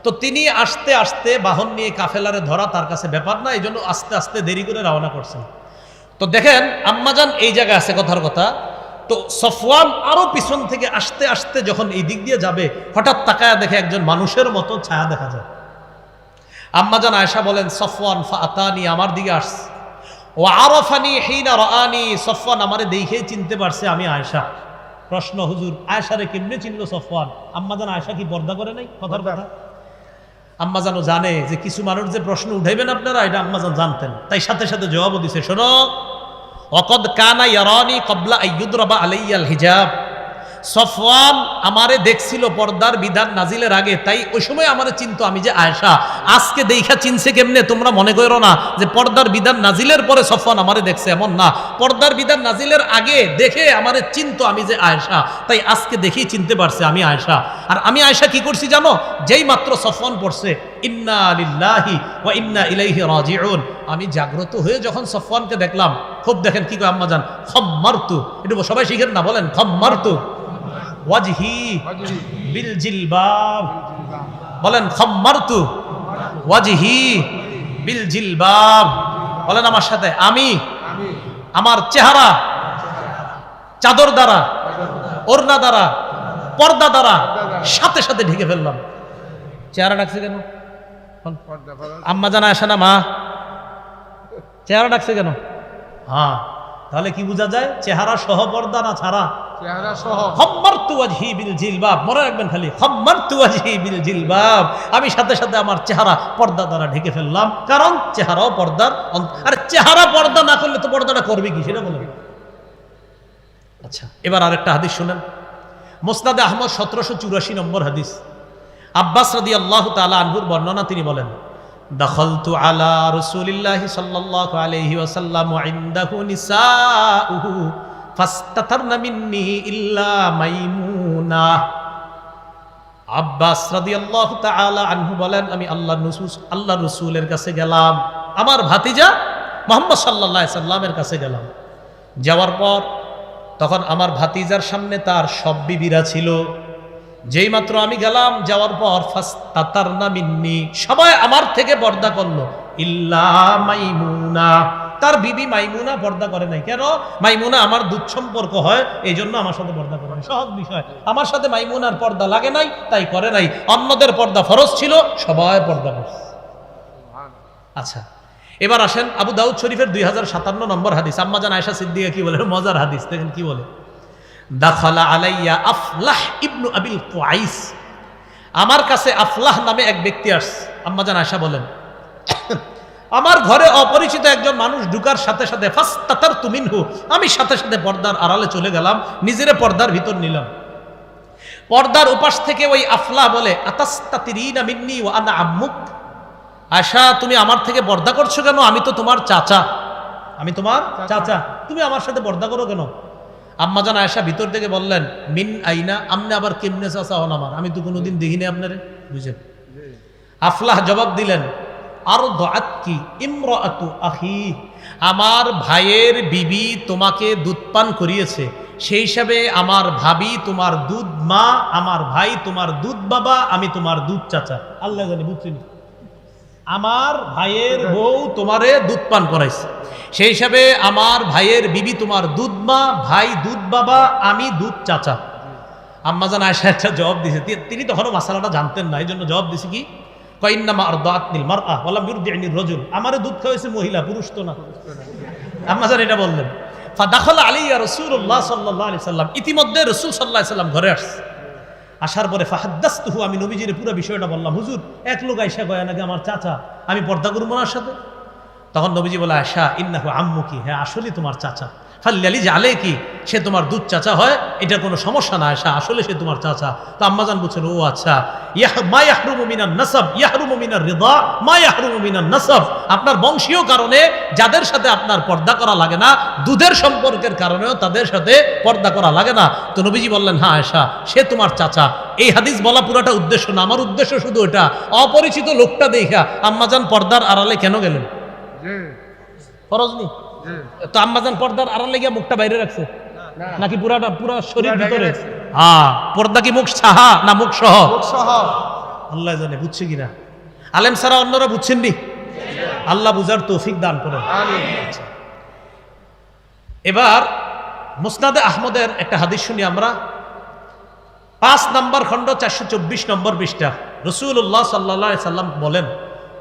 তো তিনি আস্তে আস্তে বাহন নিয়ে কাফেলারে ধরা তার কাছে ব্যাপার না, এই জন্য আস্তে আস্তে দেরি করে রওনা করছেন। তো দেখেন আম্মাজান এই জায়গায় আছে, কথার কথা। তো সফওয়ান আরো পিছন থেকে আস্তে আস্তে যখন এই দিক দিয়ে যাবে, হঠাৎ তাকায়া দেখে একজন মানুষের মতো ছায়া দেখা যায়। আম্মাজান আয়েশা বলেন, সফওয়ান ফাআতানি, আমার দিকে আসছে। ও আরাফানি হিনা রাআনি, সফওয়ান আমারে দেখেই চিনতে পারছে আমি আয়েশা। প্রশ্ন, হুজুর আয়েশারে কেমনে চিনলো সফওয়ান? আম্মাজান আয়েশা কি পর্দা করে নাই? কথার কথা। আম্মাজানও জানে যে কিছু মানুষ যে প্রশ্ন উঠাইবেন আপনারা, এটা আম্মাজান জানতেন, তাই সাথে সাথে জবাবও দিছে, শোনো, ওয়াকাদ কানা ইয়ারানি ক্বাবলা আইয়ুদরাবা আলাইয়াল হিজাব। সফওয়ান আমারে দেখছিল পর্দার বিধান নাজিলের আগে, তাই ওই সময় আমারে চিনতো আমি যে আয়েশা। আজকে দেখা চিনছে কেমনে? তোমরা মনে করো না যে পর্দার বিধান নাজিলের পরে সফওয়ান আমারে দেখছে, এমন না। পর্দার বিধান নাজিলের আগে দেখে আমারে চিনতো আমি যে আয়েশা, তাই আজকে দেখেই চিনতে পারছে আমি আয়েশা। আর আমি আয়েশা কি করছি জানো? যেই মাত্র সফওয়ান পড়ছে ইন্না লিল্লাহি ওয়া ইন্না ইলাইহি রাজিউন, আমি জাগ্রত হয়ে যখন সফওয়ানকে দেখলাম, খুব দেখেন কি কয় আম্মাজান, খাম্মারতু, একটু সবাই শিখেন না, বলেন খাম্মারতু ওয়াজহি বিল জিলবাব, বলেন খাম্মারতু ওয়াজহি বিল জিলবাব, বলেন আমার সাথে, আমি আমার চেহারা চাদর দ্বারা, ওড়না দ্বারা, পর্দা দ্বারা সাথে সাথে ঢেকে ফেললাম। চেহারা ডাকছে কেন? আম্মাজান আয়েশা না মা? চেহারা ডাকছে কেন? হ্যাঁ, তাহলে কি বোঝা যায়? চেহারা সহ পর্দা না ছাড়া? চেহারা সহ। খাম্মারতু ওয়াজহি বিল জিলবাব, মনে রাখবেন খালি, খাম্মারতু ওয়াজহি বিল জিলবাব, আমি সাথে সাথে আমার চেহারা পর্দা দ্বারা ঢেকে ফেললাম, কারণ চেহারাও পর্দার। আর চেহারা পর্দা না করলে তো পর্দাটা করবে কি, সেটা বলবেন। আচ্ছা, এবার আরেকটা হাদিস শুনেন, মুসনাদে আহমদ 1784 নম্বর হাদিস। আব্বাস রাদিয়াল্লাহু তাআলা আনহুর বর্ণনা, তিনি বলেন, দাখালতু আলা রাসূলিল্লাহি সাল্লাল্লাহু আলাইহি ওয়াসাল্লাম ওয়া ইনদাহু নিসাউহু ফাস্তাতারনা মিন্নি ইল্লা মাইমুনা। আব্বাস রাদিয়াল্লাহু তাআলা আনহু বলেন, আমি আল্লাহর রাসূলের কাছে গেলাম, আমার ভাতিজা মুহাম্মদ সাল্লাল্লাহু আলাইহি সাল্লামের কাছে গেলাম। যাওয়ার পর তখন আমার ভাতিজার সামনে তার সব বিবিরা ছিল। যেই মাত্র আমি গেলাম, যাওয়ার পর ফাস্তাতারনা মিন্নি, সবাই আমার থেকে পর্দা করলো, ইল্লা মাইমুনা, তার বিবি মাইমুনা পর্দা করে নাই। কেন? মাইমুনা আমার দুধ সম্পর্ক হয়, এই জন্য আমার সাথে পর্দা করে নাই। সহজ বিষয়, আমার সাথে মাইমুনার পর্দা লাগে নাই, তাই করে নাই। অন্যদের পর্দা ফরজ ছিল, সবাই পর্দা করছে। আচ্ছা, এবার আসেন আবু দাউদ শরীফের 2057 নম্বর হাদিস। আম্মাজান আয়েশা সিদ্দিকা কি বলে, মজার হাদিস, দেখেন কি বলে, দাখালা আলাইয়া আফলাহ ইবনু আবিল কুআইস, আমার কাছে আফলাহ নামে এক ব্যক্তি আসছে। আম্মাজান আয়েশা বলেন, আমার ঘরে অপরিচিত একজন মানুষ ঢুকার সাথে সাথে ফাস্তাতারতু মিনহু, আমি সাথে সাথে পর্দার আড়ালে চলে গেলাম, নিজেরে পর্দার ভিতর নিলাম। পর্দার উপাস থেকে ওই আফলাহ বলে, আতাস্তাতিরিনা মিন্নি ওয়া আনা আম্মুক, আয়েশা তুমি আমার থেকে পর্দা করছো কেন? আমি তো তোমার চাচা, আমি তোমার চাচা, তুমি আমার সাথে পর্দা করো কেন? আম্মাজান আয়েশা ভিতর থেকে বললেন, মিন আইনা, আমনে আবার কেমনে চাচা হন আমার? আমি তো কোনোদিন দেখিনি আপনারে, বুঝলেন? আফলাহ জবাব দিলেন, আরদাআতকি ইমরাআতু আখি, আমার ভাইয়ের বিবি তোমাকে দুধ পান করিয়েছে, সেই হিসাবে আমার ভাবি তোমার দুধ মা, আমার ভাই তোমার দুধ বাবা, আমি তোমার দুধ চাচা। আল্লাহ জানি বুঝছিনি, আমার ভাইয়ের বউ তোমারে দুধ পান করাইছে, সেই হিসাবে আমার ভাইয়ের বিবি তোমার দুধ মা, ভাই দুধ বাবা, আমি দুধ চাচা। আম্মাজান আয়েশা একটা জবাব দিয়েছে, তিনি তখনও মাসালাটা জানতেন না, এই জন্য জবাব দিয়েছে কি, কইন্নামা আরদাআতনিল মারআ ওয়ালাম ইউরদি'নির রাজুল, আমারে দুধ খাওয়াইছে মহিলা, পুরুষ তো না। আম্মাজান এটা বললেন। ফাদাখালা আলাইয়া রাসূলুল্লাহ সাল্লাল্লাহু আলাইহি সাল্লাম, ইতিমধ্যে রাসূল সাল্লাল্লাহু আলাইহি সাল্লাম ঘরে আসছে। আসার পরে ফাহাদ্দাসতুহু, আমি নবীজির পুরো বিষয়টা বললাম, হুজুর এক লোক আয়েশা কয় নাকি আমার চাচা, আমি পর্দা করব না সাথে। তখন নবীজি বলে, আয়েশা ইন্নাহু আম্মুকি, হ্যাঁ আসলে তোমার চাচা। ফাল্লালি জালে কি, সে তোমার দুধ চাচা হয়, এটা কোনো সমস্যা না আয়েশা, আসলে সে তোমার চাচা। তো আম্মাজান বলছেন, ও আচ্ছা, মা ইয়াহরুমু মিনান নাসাব ইয়াহরুমু মিনার রিদা মা ইয়াহরুমু মিনান নাসাব, আপনার বংশীয় কারণে যাদের সাথে আপনার পর্দা করা লাগে না, দুধের সম্পর্কের কারণেও তাদের সাথে পর্দা করা লাগে না। তো নবীজি বললেন, হ্যাঁ আয়েশা, সে তোমার চাচা। এই হাদিস বলা পুরাটা উদ্দেশ্য না, আমার উদ্দেশ্য শুধু এটা, অপরিচিত লোকটা দেখা আম্মাজান পর্দার আড়ালে কেন গেলেন? ফরজ নি তো আম্মাজান পর্দার আড়ালে গিয়ে মুখটা বাইরে রাখছে নাকি পুরা শরীর ভিতরে? পর্দা কি মুখ সাহা না মুখ সহ? আল্লাহ জানে বুঝছে কিনা, আলেম সারা অন্যরা বুঝছেন নি, আল্লাহ বুঝার তৌফিক দান করেন। এবার মুসনাদে আহমদের একটা হাদিস শুনি আমরা, 5 নম্বর খণ্ড 424 নম্বর পৃষ্ঠা। রাসূলুল্লাহ সাল্লাল্লাহু আলাইহি সাল্লাম বলেন,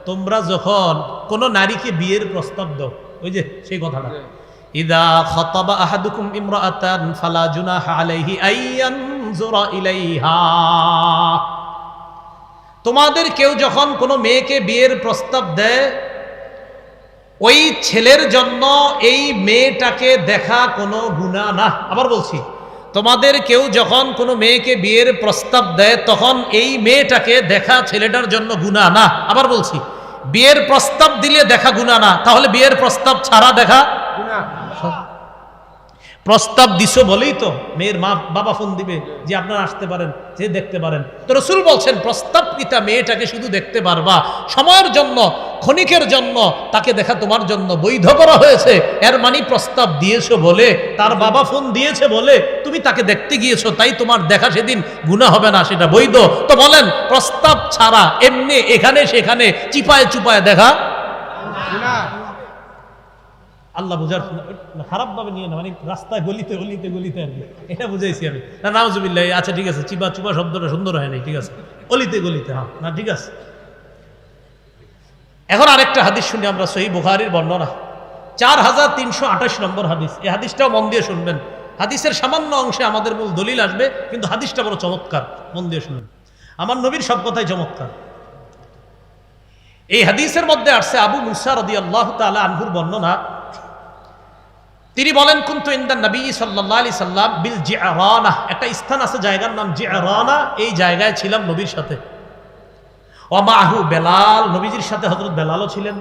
তোমরা যখন কোন নারীকে বিয়ের প্রস্তাব দাও, ওই যে সেই কথাটা, ইদা খাতাবা আহাদুকুম ইমরাআতান ফালা জুনাহা আলাইহি আইয়ানজুরা ইলাইহা, তোমাদের কেউ যখন কোনো মেয়েকে বিয়ের প্রস্তাব দেয়, ওই ছেলের জন্য এই মেয়েটাকে দেখা কোনো গুনাহ না। আবার বলছি, তোমাদের কেউ যখন কোনো মেয়েকে বিয়ের প্রস্তাব দেয়, তখন এই মেয়েটাকে দেখা ছেলেটার জন্য গুনাহ না। আবার বলছি, বিয়ের প্রস্তাব দিলে দেখা গুনাহ না, তাহলে বিয়ের প্রস্তাব ছাড়া দেখা গুনাহ। প্রস্তাব দিছো বলেই তো মেয়ের মা বাবা ফোন দিবে যে আপনারা আসতে পারেন, যে দেখতে পারেন। তো রাসূল বলছেন, প্রস্তাবকৃতা মেয়েটাকে শুধু দেখতে পারবা সময়ের জন্য, ক্ষণিকের জন্য, তাকে দেখা তোমার জন্য বৈধ করা হয়েছে। এর মানে প্রস্তাব দিয়েছো বলে, তার বাবা ফোন দিয়েছে বলে তুমি তাকে দেখতে গিয়েছো, তাই তোমার দেখা সেদিন গুনাহ হবে না, সেটা বৈধ। তো বলেন, প্রস্তাব ছাড়া এমনি এখানে সেখানে চিপায় চুপায় দেখা গুনাহ। আল্লাহ বুঝার খারাপ ভাবে নিয়ে না, মানে রাস্তায় গলিতে গলিতে গলিতে আর কি, এটা বুঝাইছি আমি। না নাউজুবিল্লাহ, আচ্ছা ঠিক আছে, চিপা চুপা শব্দটা সুন্দর হয় নাই, ঠিক আছে, গলিতে গলিতে, হ্যাঁ না ঠিক আছে। এখন আরেকটা হাদিস শুনি আমরা, সহিহ বুখারীর বর্ণনা 4328 নম্বর হাদিস। এই হাদিসটাও মন দিয়ে শুনবেন, হাদিসের সামান্য অংশে আমাদের মূল দলিল আসবে, কিন্তু হাদিসটা বড় চমৎকার, মন দিয়ে শুনবেন। আমার নবীর সব কথাই চমৎকার। এই হাদিসের মধ্যে আসছে আবু মুসা রাদিয়াল্লাহু তাআলা আনহুর বর্ণনা। তিনি বলেন, কুনতু ইনদান নবী সাল্লাল্লাহু আলাইহি সাল্লাম বিল জিআরানা, একটা স্থান আছে, জায়গার নাম জিআরানা, এই জায়গায় ছিলাম নবীর সাথে। ওয়া মাহু বেলাল, নবীজির সাথে হযরত বেলালও ছিলেন।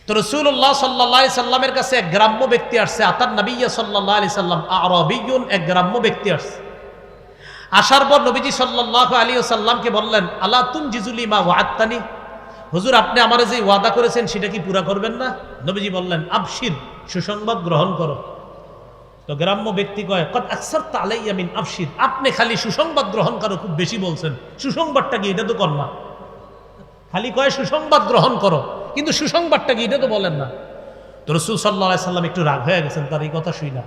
তো রাসূলুল্লাহ সাল্লাল্লাহু আলাইহি সাল্লামের কাছে এক গ্রাম্য ব্যক্তি আসছে, আতান নবী সাল্লাল্লাহু আলাইহি সাল্লাম আরাবিয়ুন, এক গ্রাম্য ব্যক্তি আসছে। আসার পর নবীজি সাল্লাল্লাহু আলাইহি সাল্লামকে বললেন, আলা তুনজিজুলি মা ওয়া'আদতানি, হুজুর আপনি আমারে যে ওয়াদা করেছেন সেটা কি পুরা করবেন না? নবীজি বললেন, আবশির, সুসংবাদ গ্রহণ করো। তো গ্রাম্য ব্যক্তি কয়, কদ আকসারতা আলাইয়া মিন আবশির, আপনি খালি সুসংবাদ গ্রহণ করো খুব বেশি বলছেন, সুসংবাদটা কি এটা তো কর না। খালি কয় সুসংবাদ গ্রহণ করো, কিন্তু সুসংবাদটা কি এটা তো বলেন না। তো রাসূল সাল্লাল্লাহু আলাইহি সাল্লাম একটু রাগ হয়ে গেছেন তার এই কথা শুই না।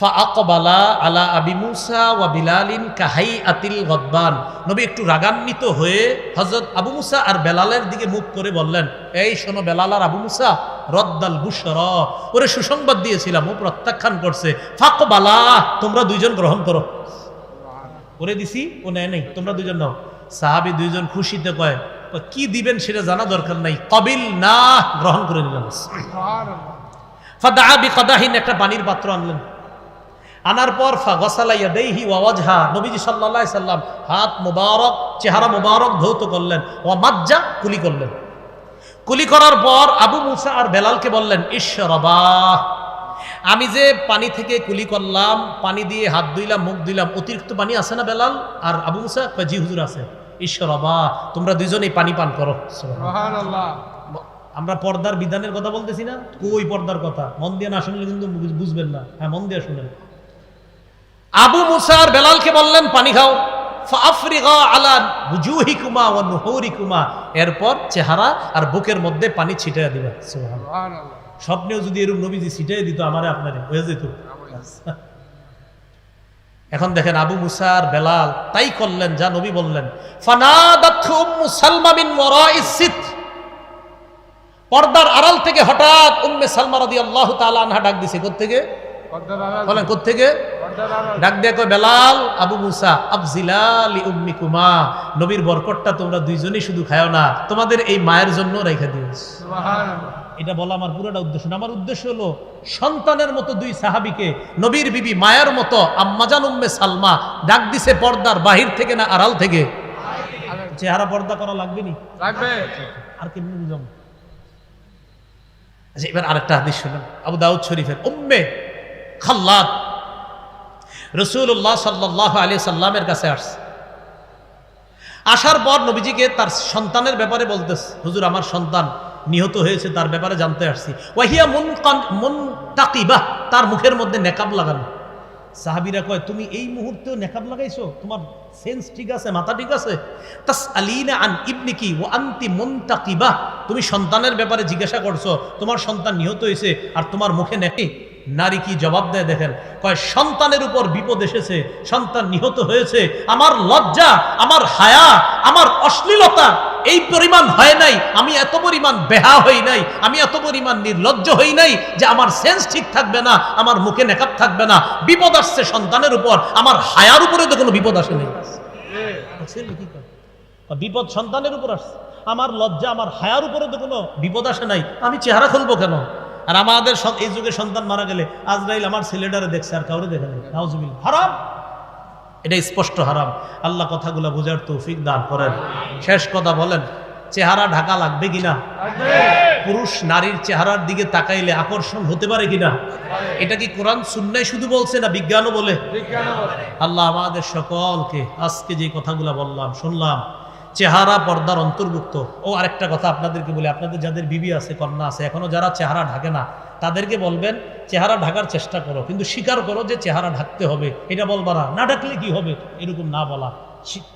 ফাআকবালা আলা আবি মুসা ওয়া বিলালিন কাহাইআতিল গদবান, নবী একটু রাগান্বিত হয়ে হযরত আবু মুসা আর বেলালের দিকে মুখ করে বললেন, এই শোনো বেলাল আর আবু মুসা, রদ্দাল বুশরা, ওরে সুসংবাদ দিয়েছিলাম, ও প্রত্যাখ্যান করছে। ফাকবালা, তোমরা দুইজন গ্রহণ করো। করে দিছি, ও নেয় নাই, তোমরা দুইজন নাও। সাহাবী দুইজন খুশিতে কয়, কি দিবেন সেটা জানা দরকার নাই, কবিল না, গ্রহণ করে নিলাম। ফাদা বিকাদাহিন, একটা পানির পাত্র আনলেন। আনার পর ফাগসালা ইয়াদাইহি ওয়া ওয়াজহা, নবীজি সাল্লাল্লাহু আলাইহি সাল্লাম হাত মুবারক, চেহারা মুবারক ধৌত করলেন। ওয়া মাজ্জা, কুলি করলেন। কুলি করার পর আবু মুসা আর বেলালকে বললেন, ইশরাবা, আমি যে পানি থেকে কুলি করলাম, পানি দিয়ে হাত ধুইলাম, মুখ ধুইলাম, অতিরিক্ত পানি আছে না বেলাল আর আবু মুসা? জি হুজুর আছে। ইশরাবা, তোমরা দুইজনেই পানি পান করো। সুবহানাল্লাহ। আমরা পর্দার বিধানের কথা বলতেছি না, কই পর্দার কথা? মন দিয়ে না শুনলে কিন্তু বুঝবেন না। হ্যাঁ, মন দিয়ে শুনেন। আবু মুসা আর বেলালকে বললেন পানি খাও। ফাআফরিগা আলা বুজুহিকুমা ওয়া নুহুরিকুমা, এরপর চেহারা আর বুকের মধ্যে পানি ছিটাইয়া দিবা। সুবহানাল্লাহ। সুবহানাল্লাহ। স্বপ্নেও যদি এরকম নবীজি ছিটাই দিত আমারে আপনারে হয়ে যেত। এখন দেখেন আবু মুসা আর বেলাল তাই করলেন যা নবী বললেন। ফানাদাতহু উম্মু সালমা মিন ওয়ারাইস সিত্র, পর্দার আড়াল থেকে হঠাৎ উম্মে সালমা রাদিয়াল্লাহু তাআলা আনহা ডাক দিছে। কোত্থেকে বলেন? কোত্থেকে ডাক দিয়ে কয়, বেলাল, আবু মুসা, আফজিলালি উম্মিকুমা, নবীর বরকতটা তোমরা দুইজনেই শুধু খায়ও না, তোমাদের এই মায়ের জন্য রেখে দিও। সুবহানাল্লাহ। এটা বলা আমার পুরোটা উদ্দেশ্য না। আমার উদ্দেশ্য হলো সন্তানের মতো দুই সাহাবীকে নবীর বিবি মায়ের মতো আম্মাজান উম্মে সালমা ডাক দিছে পর্দার বাহির থেকে না আড়াল থেকে। চেহারা পর্দা করা লাগবে নি? লাগবে। আর কেমনি বুঝাম? আচ্ছা, এবার আরেকটা হাদিস শুনুন, আবু দাউদ শরীফের। উম্মে খাল্লাদ রাসূলুল্লাহ সাল্লাল্লাহু আলাইহি সাল্লামের কাছে আসছে। আসার পর নবীজিকে তার সন্তানের ব্যাপারে বলতেছে, হুজুর আমার সন্তান নিহত হয়েছে, তার ব্যাপারে জানতে আসছি। ওয়াহিয়া মুনতাকিবা, তার মুখের মধ্যে নেকাব লাগানো। সাহাবীরা কয়, তুমি এই মুহূর্তেও নেকাব লাগাইছো? তোমার সেন্স ঠিক আছে, মাথা ঠিক আছে? তাসআলিনা আন ইবনিকি ওয়া আনতি মুনতাকিবা, তুমি সন্তানের ব্যাপারে জিজ্ঞাসা করছো, তোমার সন্তান নিহত হয়েছে আর তোমার মুখে নেকি? নারী কি জবাব দেয় দেখেন, কয় সন্তানের উপর বিপদ এসেছে, সন্তান নিহত হয়েছে, আমার লজ্জা, আমার হায়া, আমার অশ্লীলতা এই পরিমাণ হয় নাই, আমি এত পরিমাণ বেহা হই নাই, আমি এত পরিমাণ নির্লজ্জ হই নাই যে আমার সেন্স ঠিক থাকবে না, আমার মুখে নেকাব থাকবে না। বিপদ আসছে সন্তানের উপর, আমার হায়ার উপরে তো কোনো বিপদ আসে নাই। বিপদ সন্তানের উপর আসছে, আমার লজ্জা, আমার হায়ার উপরে তো কোনো বিপদ আসে নাই, আমি চেহারা খুলবো কেন? আর আমাদের এই যুগে সন্তান মারা গেলে আজরাইল আমার ছেলেটারে দেখছে আর কাউরে দেখে নাই। নাউজুবিল্লাহ, হারাম, এটা স্পষ্ট হারাম। আল্লাহ কথাগুলো বোঝার তৌফিক দান করেন। শেষ কথা বলেন, চেহারা ঢাকা লাগবে কিনা? পুরুষ নারীর চেহারার দিকে তাকাইলে আকর্ষণ হতে পারে কিনা? এটা কি কোরআন সুন্নাহ শুধু বলছে না বিজ্ঞানও বলে? আল্লাহ আমাদের সকলকে আজকে যে কথাগুলো বললাম শুনলাম, চেহারা পর্দার অন্তর্ভুক্ত। ও আরেকটা কথা আপনাদেরকে বলি, আপনাদের যাদের বিবি আছে, কন্যা আছে, এখনো যারা চেহারা ঢাকে না, তাদেরকে বলবেন চেহারা ঢাকার চেষ্টা করো, কিন্তু স্বীকার করো যে চেহারা ঢাকতে হবে। এটা বলবা না ঢাকলে কি হবে, এরকম না বলা,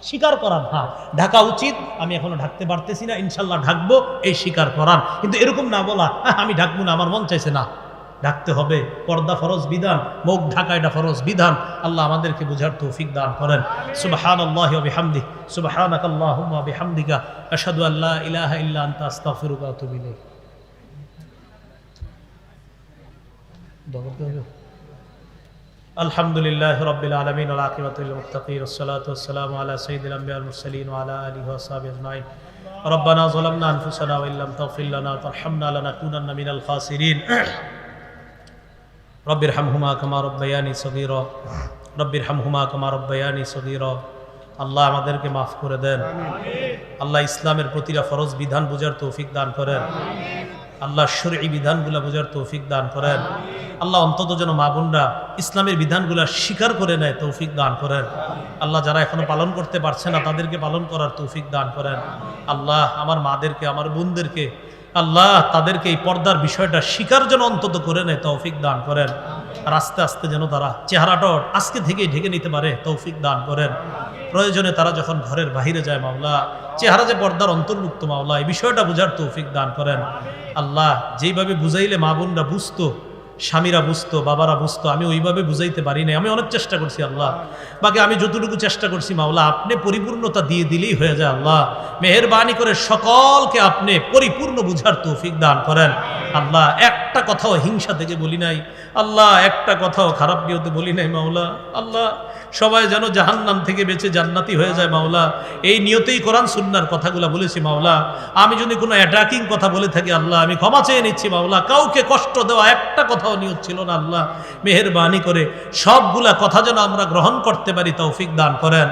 স্বীকার করান। হ্যাঁ, ঢাকা উচিত, আমি এখনো ঢাকতে পারতেছি না, ইনশাল্লাহ ঢাকবো, এই স্বীকার করান। কিন্তু এরকম না বলা, আমি ঢাকবো না, আমার মন চাইছে না। ঢাকতে হবে, পর্দা ফরজ বিধান, মুখ ঢাকা এটা ফরজ বিধান। আল্লাহ আমাদেরকে বুঝার তৌফিক দান করেন। সুবহানাল্লাহি ওয়া বিহামদিহি, সুবহানাকাল্লাহুম্মা ওয়া বিহামদিকা, আশহাদু আল্লা ইলাহা ইল্লা আনতা, আস্তাগফিরুকা ওয়া আতুবু ইলাইক। আলহামদুলিল্লাহি রাব্বিল আলামিন ওয়াল আকিবাতু লিল মুত্তাকিন, ওয়াসসালাতু ওয়াসসালামু আলা সাইয়্যিদিল আমবিয়া ওয়াল মুরসালিন ওয়া আলা আলিহি ওয়া সাহবিহি আজমাইন। রব্বানা যালামনা আনফুসানা ওয়া ইল্লাম তাগফির লানা ওয়া তারহামনা লানাকুনান্না মিনাল খাসিরিন। রব্বিরহামহুমা কামা রাব্বায়ানি সগীরা, রব্বিরহামহুমা কামা রাব্বায়ানি সগীরা। আল্লাহ আমাদেরকে মাফ করে দেন। আল্লাহ ইসলামের প্রতিটা ফরজ বিধান বুঝার তৌফিক দান করেন। আল্লাহ শরঈ বিধানগুলো বুঝার তৌফিক দান করেন। আল্লাহ অন্তত যেন মা বোনরা ইসলামের বিধানগুলো স্বীকার করে নেয়, তৌফিক দান করেন। আল্লাহ যারা এখনো পালন করতে পারছে না তাদেরকে পালন করার তৌফিক দান করেন। আল্লাহ আমার মাদেরকে, আমার বোনদেরকে, আল্লাহ তাদেরকে এই পর্দার বিষয়টা স্বীকার যেন অন্তত করে নেয়, তৌফিক দান করেন। আর আস্তে আস্তে যেন তারা চেহারাটা আজকে থেকেই ঢেকে নিতে পারে, তৌফিক দান করেন। প্রয়োজনে তারা যখন ঘরের বাহিরে যায় মাওলা, চেহারা যে পর্দার অন্তর্ভুক্ত মাওলা, এই বিষয়টা বুঝার তৌফিক দান করেন। আল্লাহ যেইভাবে বুঝাইলে মা বোনরা বুঝতো, স্বামীরা বুঝতো, বাবারা বুঝতো, আমি ওইভাবে বুঝাইতে পারি নাই। আমি অনেক চেষ্টা করছি আল্লাহ, বাকি আমি যতটুকু চেষ্টা করছি মাওলা আপনি পরিপূর্ণতা দিয়ে দিলেই হয়ে যায়। আল্লাহ মেহেরবানি করে সকলকে আপনি পরিপূর্ণ বুঝার তৌফিক দান করেন। আল্লাহ একটা কথাও হিংসা থেকে বলি নাই, আল্লাহ একটা কথাও খারাপ নিয়তে বলি নাই মাওলা। আল্লাহ সবাই যেন জাহান্নাম থেকে বেঁচে জান্নাতি হয়ে যায় মাওলা, এই নিয়তেই কোরআন সুন্নাহর কথাগুলো বলেছি মাওলা। আমি যদি কোনো অ্যাটাকিং কথা বলে থাকি আল্লাহ আমি ক্ষমা চেয়ে নিচ্ছি মাওলা। কাউকে কষ্ট দেওয়া একটা কথাও নিয়ত ছিল না আল্লাহ। মেহেরবানি করে সবগুলা কথা যেন আমরা গ্রহণ করতে পারি, তৌফিক দান করেন।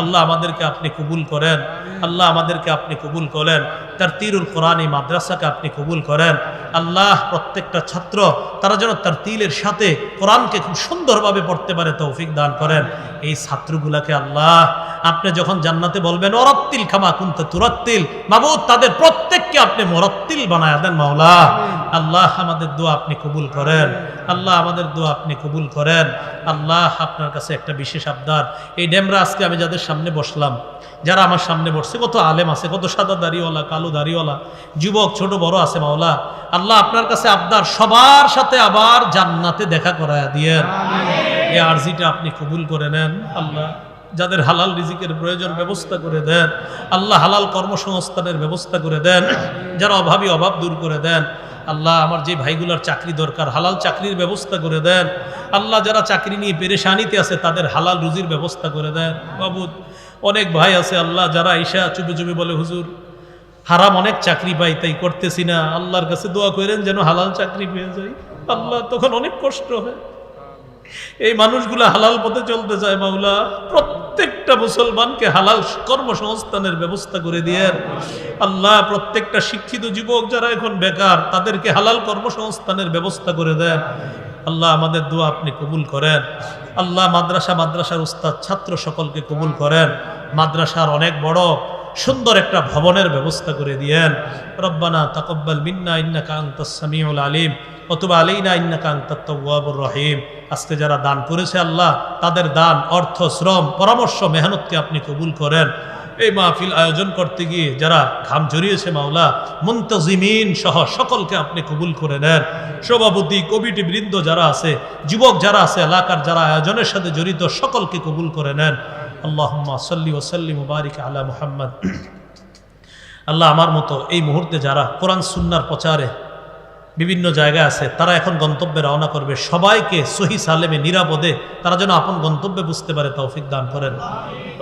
আল্লাহ আমাদেরকে আপনি কবুল করেন। আল্লাহ আমাদেরকে আপনি কবুল করেন। তারতিরুল কোরআন মাদ্রাসাকে আপনি কবুল করেন। আল্লাহ প্রত্যেকটা ছাত্র তারা যেন তার তিলের সাথে কোরআনকে খুব সুন্দরভাবে পড়তে পারে তৌফিক দান করেন। এই ছাত্রগুলাকে আল্লাহ আপনি যখন জান্নাতে বলবেন ওরাত্তিল খামা কুনতা তুরাত্তিল, মাবুদ তাদের প্রত্যেককে আপনি মুরাত্তিল বানায়া দেন মাওলা। আল্লাহ আমাদের দোয়া আপনি কবুল করেন, আল্লাহ আমাদের দোয়া আপনি কবুল করেন। আল্লাহ আপনার কাছে একটা বিশেষ আবদার, এই ডেমরা আজকে আমি যাদের সামনে বসলাম, যারা আমার সামনে বসছে, কত আলেম আছে, কত সাদা দাড়িওয়ালা, কালো দাড়িওয়ালা, যুবক ছোট বড় আছে মাওলা। আল্লাহ আপনার কাছে আবদার সবার সাথে আবার জান্নাতে দেখা করায়া দিয়েন। এই আরজিটা আপনি কবুল করে নেন আল্লাহ। যাদের হালাল রিজিকের প্রয়োজন ব্যবস্থা করে দেন আল্লাহ, হালাল কর্মসংস্থানের ব্যবস্থা করে দেন, যারা অভাবী অভাব দূর করে দেন আল্লাহ। আমার যে ভাইগুলার চাকরি দরকার হালাল চাকরির ব্যবস্থা করে দেন আল্লাহ। যারা চাকরি নিয়ে পেরেশানিতে আছে তাদের হালাল রুজির ব্যবস্থা করে দেন বাবুদ। অনেক ভাই আছে আল্লাহ যারা ঈশা চুপি চুপি বলে হুজুর হারাম অনেক চাকরি পাই তাই করতেছি না, আল্লাহর কাছে দোয়া করেন যেন হালাল চাকরি পেয়ে যাই আল্লাহ। তখন অনেক কষ্ট হয়, এই মানুষগুলো হালাল পথে চলতে চায় মাওলা। প্রত্যেকটা মুসলমানকে হালাল কর্মসংস্থানের ব্যবস্থা করে দিয়েন আল্লাহ। প্রত্যেকটা শিক্ষিত যুবক যারা এখন বেকার তাদেরকে হালাল কর্মসংস্থানের ব্যবস্থা করে দেন আল্লাহ। আমাদের দোয়া আপনি কবুল করেন আল্লাহ। মাদ্রাসার উস্তাদ ছাত্র সকলকে কবুল করেন। মাদ্রাসার অনেক বড় সুন্দর একটা ভবনের ব্যবস্থা করে দিয়েন। রব্বানা তাকাব্বাল মিন্না ইন্নাকা আনতাস সামিউল আলিম ওয়া তুব আলাইনা ইন্নাকা আনতাত তাওয়াবুর রহিম। আজকে যারা দান করেছে আল্লাহ তাদের দান, অর্থ, শ্রম, পরামর্শ, মেহনতকে আপনি কবুল করেন। এই মাহফিল আয়োজন করতে গিয়ে যারা ঘাম ঝরিয়েছে মাওলা, মুনতাজিমিন সহ সকলকে আপনি কবুল করে নেন। সভাপতি, কমিটি বৃন্দ যারা আছে, যুবক যারা আছে, এলাকার যারা আয়োজনের সাথে জড়িত সকলকে কবুল করে নেন। আল্লাহুম্মা সাল্লি ওয়া সাল্লিম ওয়া বারিক আলা মুহাম্মদ। আল্লাহ আমার মতো এই মুহূর্তে যারা কোরআন সুন্নাহর প্রচারে বিভিন্ন জায়গায় আছে তারা এখন গন্তব্যে রওনা করবে, সবাইকে সহি সালেমে নিরাপদে তারা যেন আপন গন্তব্যে বুঝতে পারে তৌফিক দান করেন।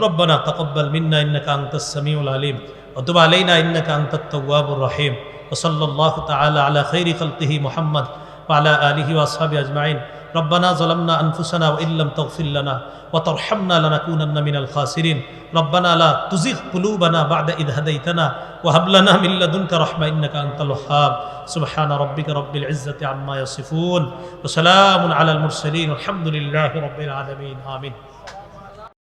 রব্বানা তাকাব্বাল মিন্না ইন্নাকা আনতাস সামিউল আলিম ওয়া তুব আলাইনা ইন্নাকা আনতাত তাওয়াবুর রহিম। ওয়া সাল্লাল্লাহু তাআলা আলা খাইরি খালকিহি মুহাম্মদ ওয়া আলা আলিহি ওয়া আসহাবিহি আজমাইন। ربنا ظلمنا أنفسنا وإن لم تغفر لنا وترحمنا لنكونن من الخاسرين. ربنا لا تزغ قلوبنا بعد إذ هديتنا وهب لنا من لدنك رحمة إنك أنت الوهاب. سبحان ربك رب العزة عما يصفون وسلام على المرسلين والحمد لله رب العالمين. آمين.